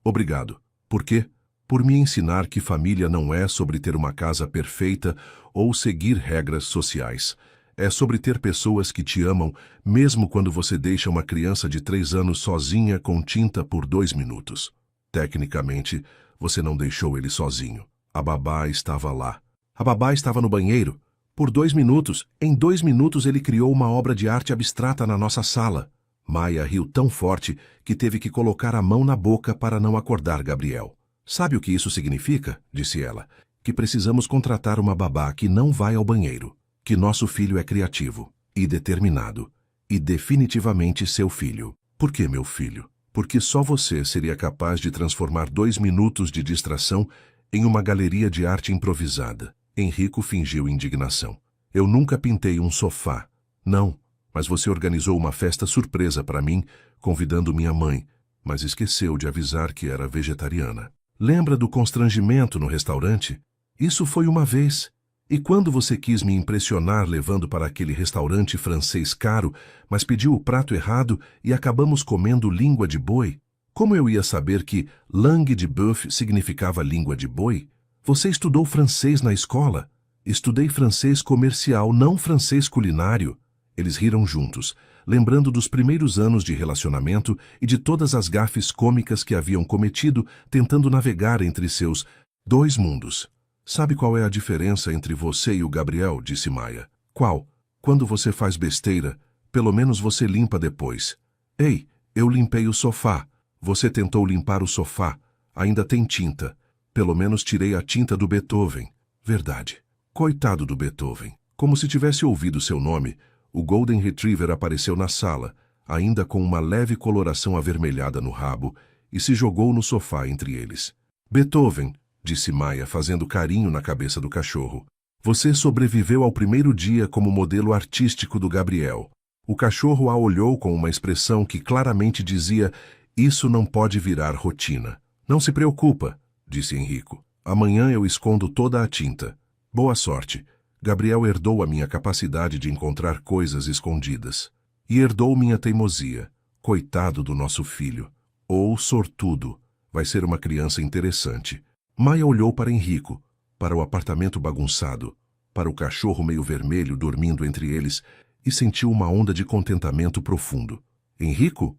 obrigado. Por quê? Por me ensinar que família não é sobre ter uma casa perfeita ou seguir regras sociais. É sobre ter pessoas que te amam, mesmo quando você deixa uma criança de 3 anos sozinha com tinta por 2 minutos. Tecnicamente, você não deixou ele sozinho. A babá estava lá. A babá estava no banheiro. Por 2 minutos, em 2 minutos ele criou uma obra de arte abstrata na nossa sala. Maia riu tão forte que teve que colocar a mão na boca para não acordar Gabriel. Sabe o que isso significa? Disse ela. Que precisamos contratar uma babá que não vai ao banheiro. Que nosso filho é criativo e determinado. E definitivamente seu filho. Por que meu filho? Porque só você seria capaz de transformar 2 minutos de distração em uma galeria de arte improvisada. Enrico fingiu indignação. Eu nunca pintei um sofá. Não, mas você organizou uma festa surpresa para mim, convidando minha mãe, mas esqueceu de avisar que era vegetariana. Lembra do constrangimento no restaurante? Isso foi uma vez. E quando você quis me impressionar levando para aquele restaurante francês caro, mas pediu o prato errado e acabamos comendo língua de boi? Como eu ia saber que langue de bœuf significava língua de boi? Você estudou francês na escola? Estudei francês comercial, não francês culinário. Eles riram juntos, lembrando dos primeiros anos de relacionamento e de todas as gafes cômicas que haviam cometido tentando navegar entre seus 2 mundos. Sabe qual é a diferença entre você e o Gabriel? Disse Maia. Qual? Quando você faz besteira, pelo menos você limpa depois. Ei, eu limpei o sofá. Você tentou limpar o sofá. Ainda tem tinta. Pelo menos tirei a tinta do Beethoven. Verdade. Coitado do Beethoven. Como se tivesse ouvido seu nome, o Golden Retriever apareceu na sala, ainda com uma leve coloração avermelhada no rabo, e se jogou no sofá entre eles. Beethoven, disse Maia, fazendo carinho na cabeça do cachorro. Você sobreviveu ao primeiro dia como modelo artístico do Gabriel. O cachorro a olhou com uma expressão que claramente dizia: isso não pode virar rotina. Não se preocupa, disse Enrico. Amanhã eu escondo toda a tinta. Boa sorte. Gabriel herdou a minha capacidade de encontrar coisas escondidas. E herdou minha teimosia. Coitado do nosso filho. Ou sortudo. Vai ser uma criança interessante. Maia olhou para Henrico, para o apartamento bagunçado, para o cachorro meio vermelho dormindo entre eles e sentiu uma onda de contentamento profundo. Henrico?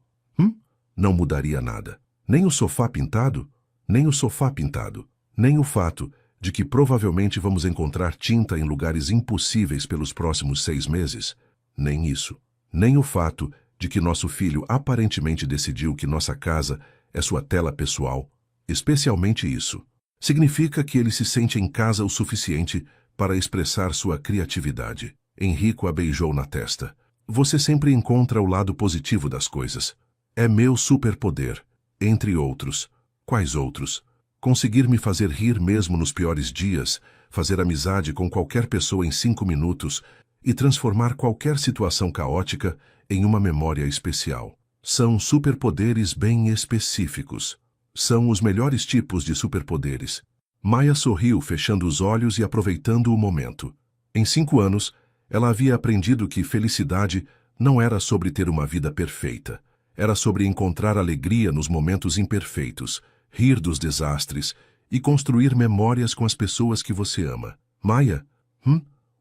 Não mudaria nada. Nem o sofá pintado, nem o sofá pintado, nem o fato de que provavelmente vamos encontrar tinta em lugares impossíveis pelos próximos 6 meses, nem isso. Nem o fato de que nosso filho aparentemente decidiu que nossa casa é sua tela pessoal, especialmente isso. Significa que ele se sente em casa o suficiente para expressar sua criatividade. Henrico a beijou na testa. Você sempre encontra o lado positivo das coisas. É meu superpoder, entre outros. Quais outros? Conseguir me fazer rir mesmo nos piores dias, fazer amizade com qualquer pessoa em 5 minutos e transformar qualquer situação caótica em uma memória especial. São superpoderes bem específicos. São os melhores tipos de superpoderes. Maia sorriu, fechando os olhos e aproveitando o momento. Em 5 anos, ela havia aprendido que felicidade não era sobre ter uma vida perfeita. Era sobre encontrar alegria nos momentos imperfeitos, rir dos desastres e construir memórias com as pessoas que você ama. Maia,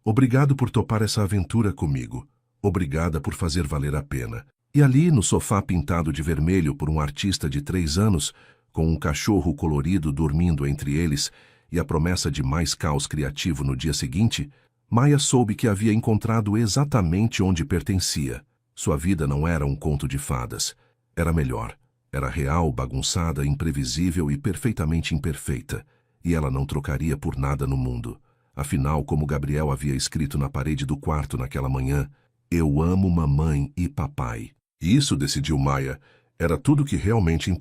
obrigado por topar essa aventura comigo. Obrigada por fazer valer a pena. E ali, no sofá pintado de vermelho por um artista de 3 anos, com um cachorro colorido dormindo entre eles e a promessa de mais caos criativo no dia seguinte, Maia soube que havia encontrado exatamente onde pertencia. Sua vida não era um conto de fadas. Era melhor. Era real, bagunçada, imprevisível e perfeitamente imperfeita. E ela não trocaria por nada no mundo. Afinal, como Gabriel havia escrito na parede do quarto naquela manhã, eu amo mamãe e papai. E isso, decidiu Maia, era tudo que realmente importava.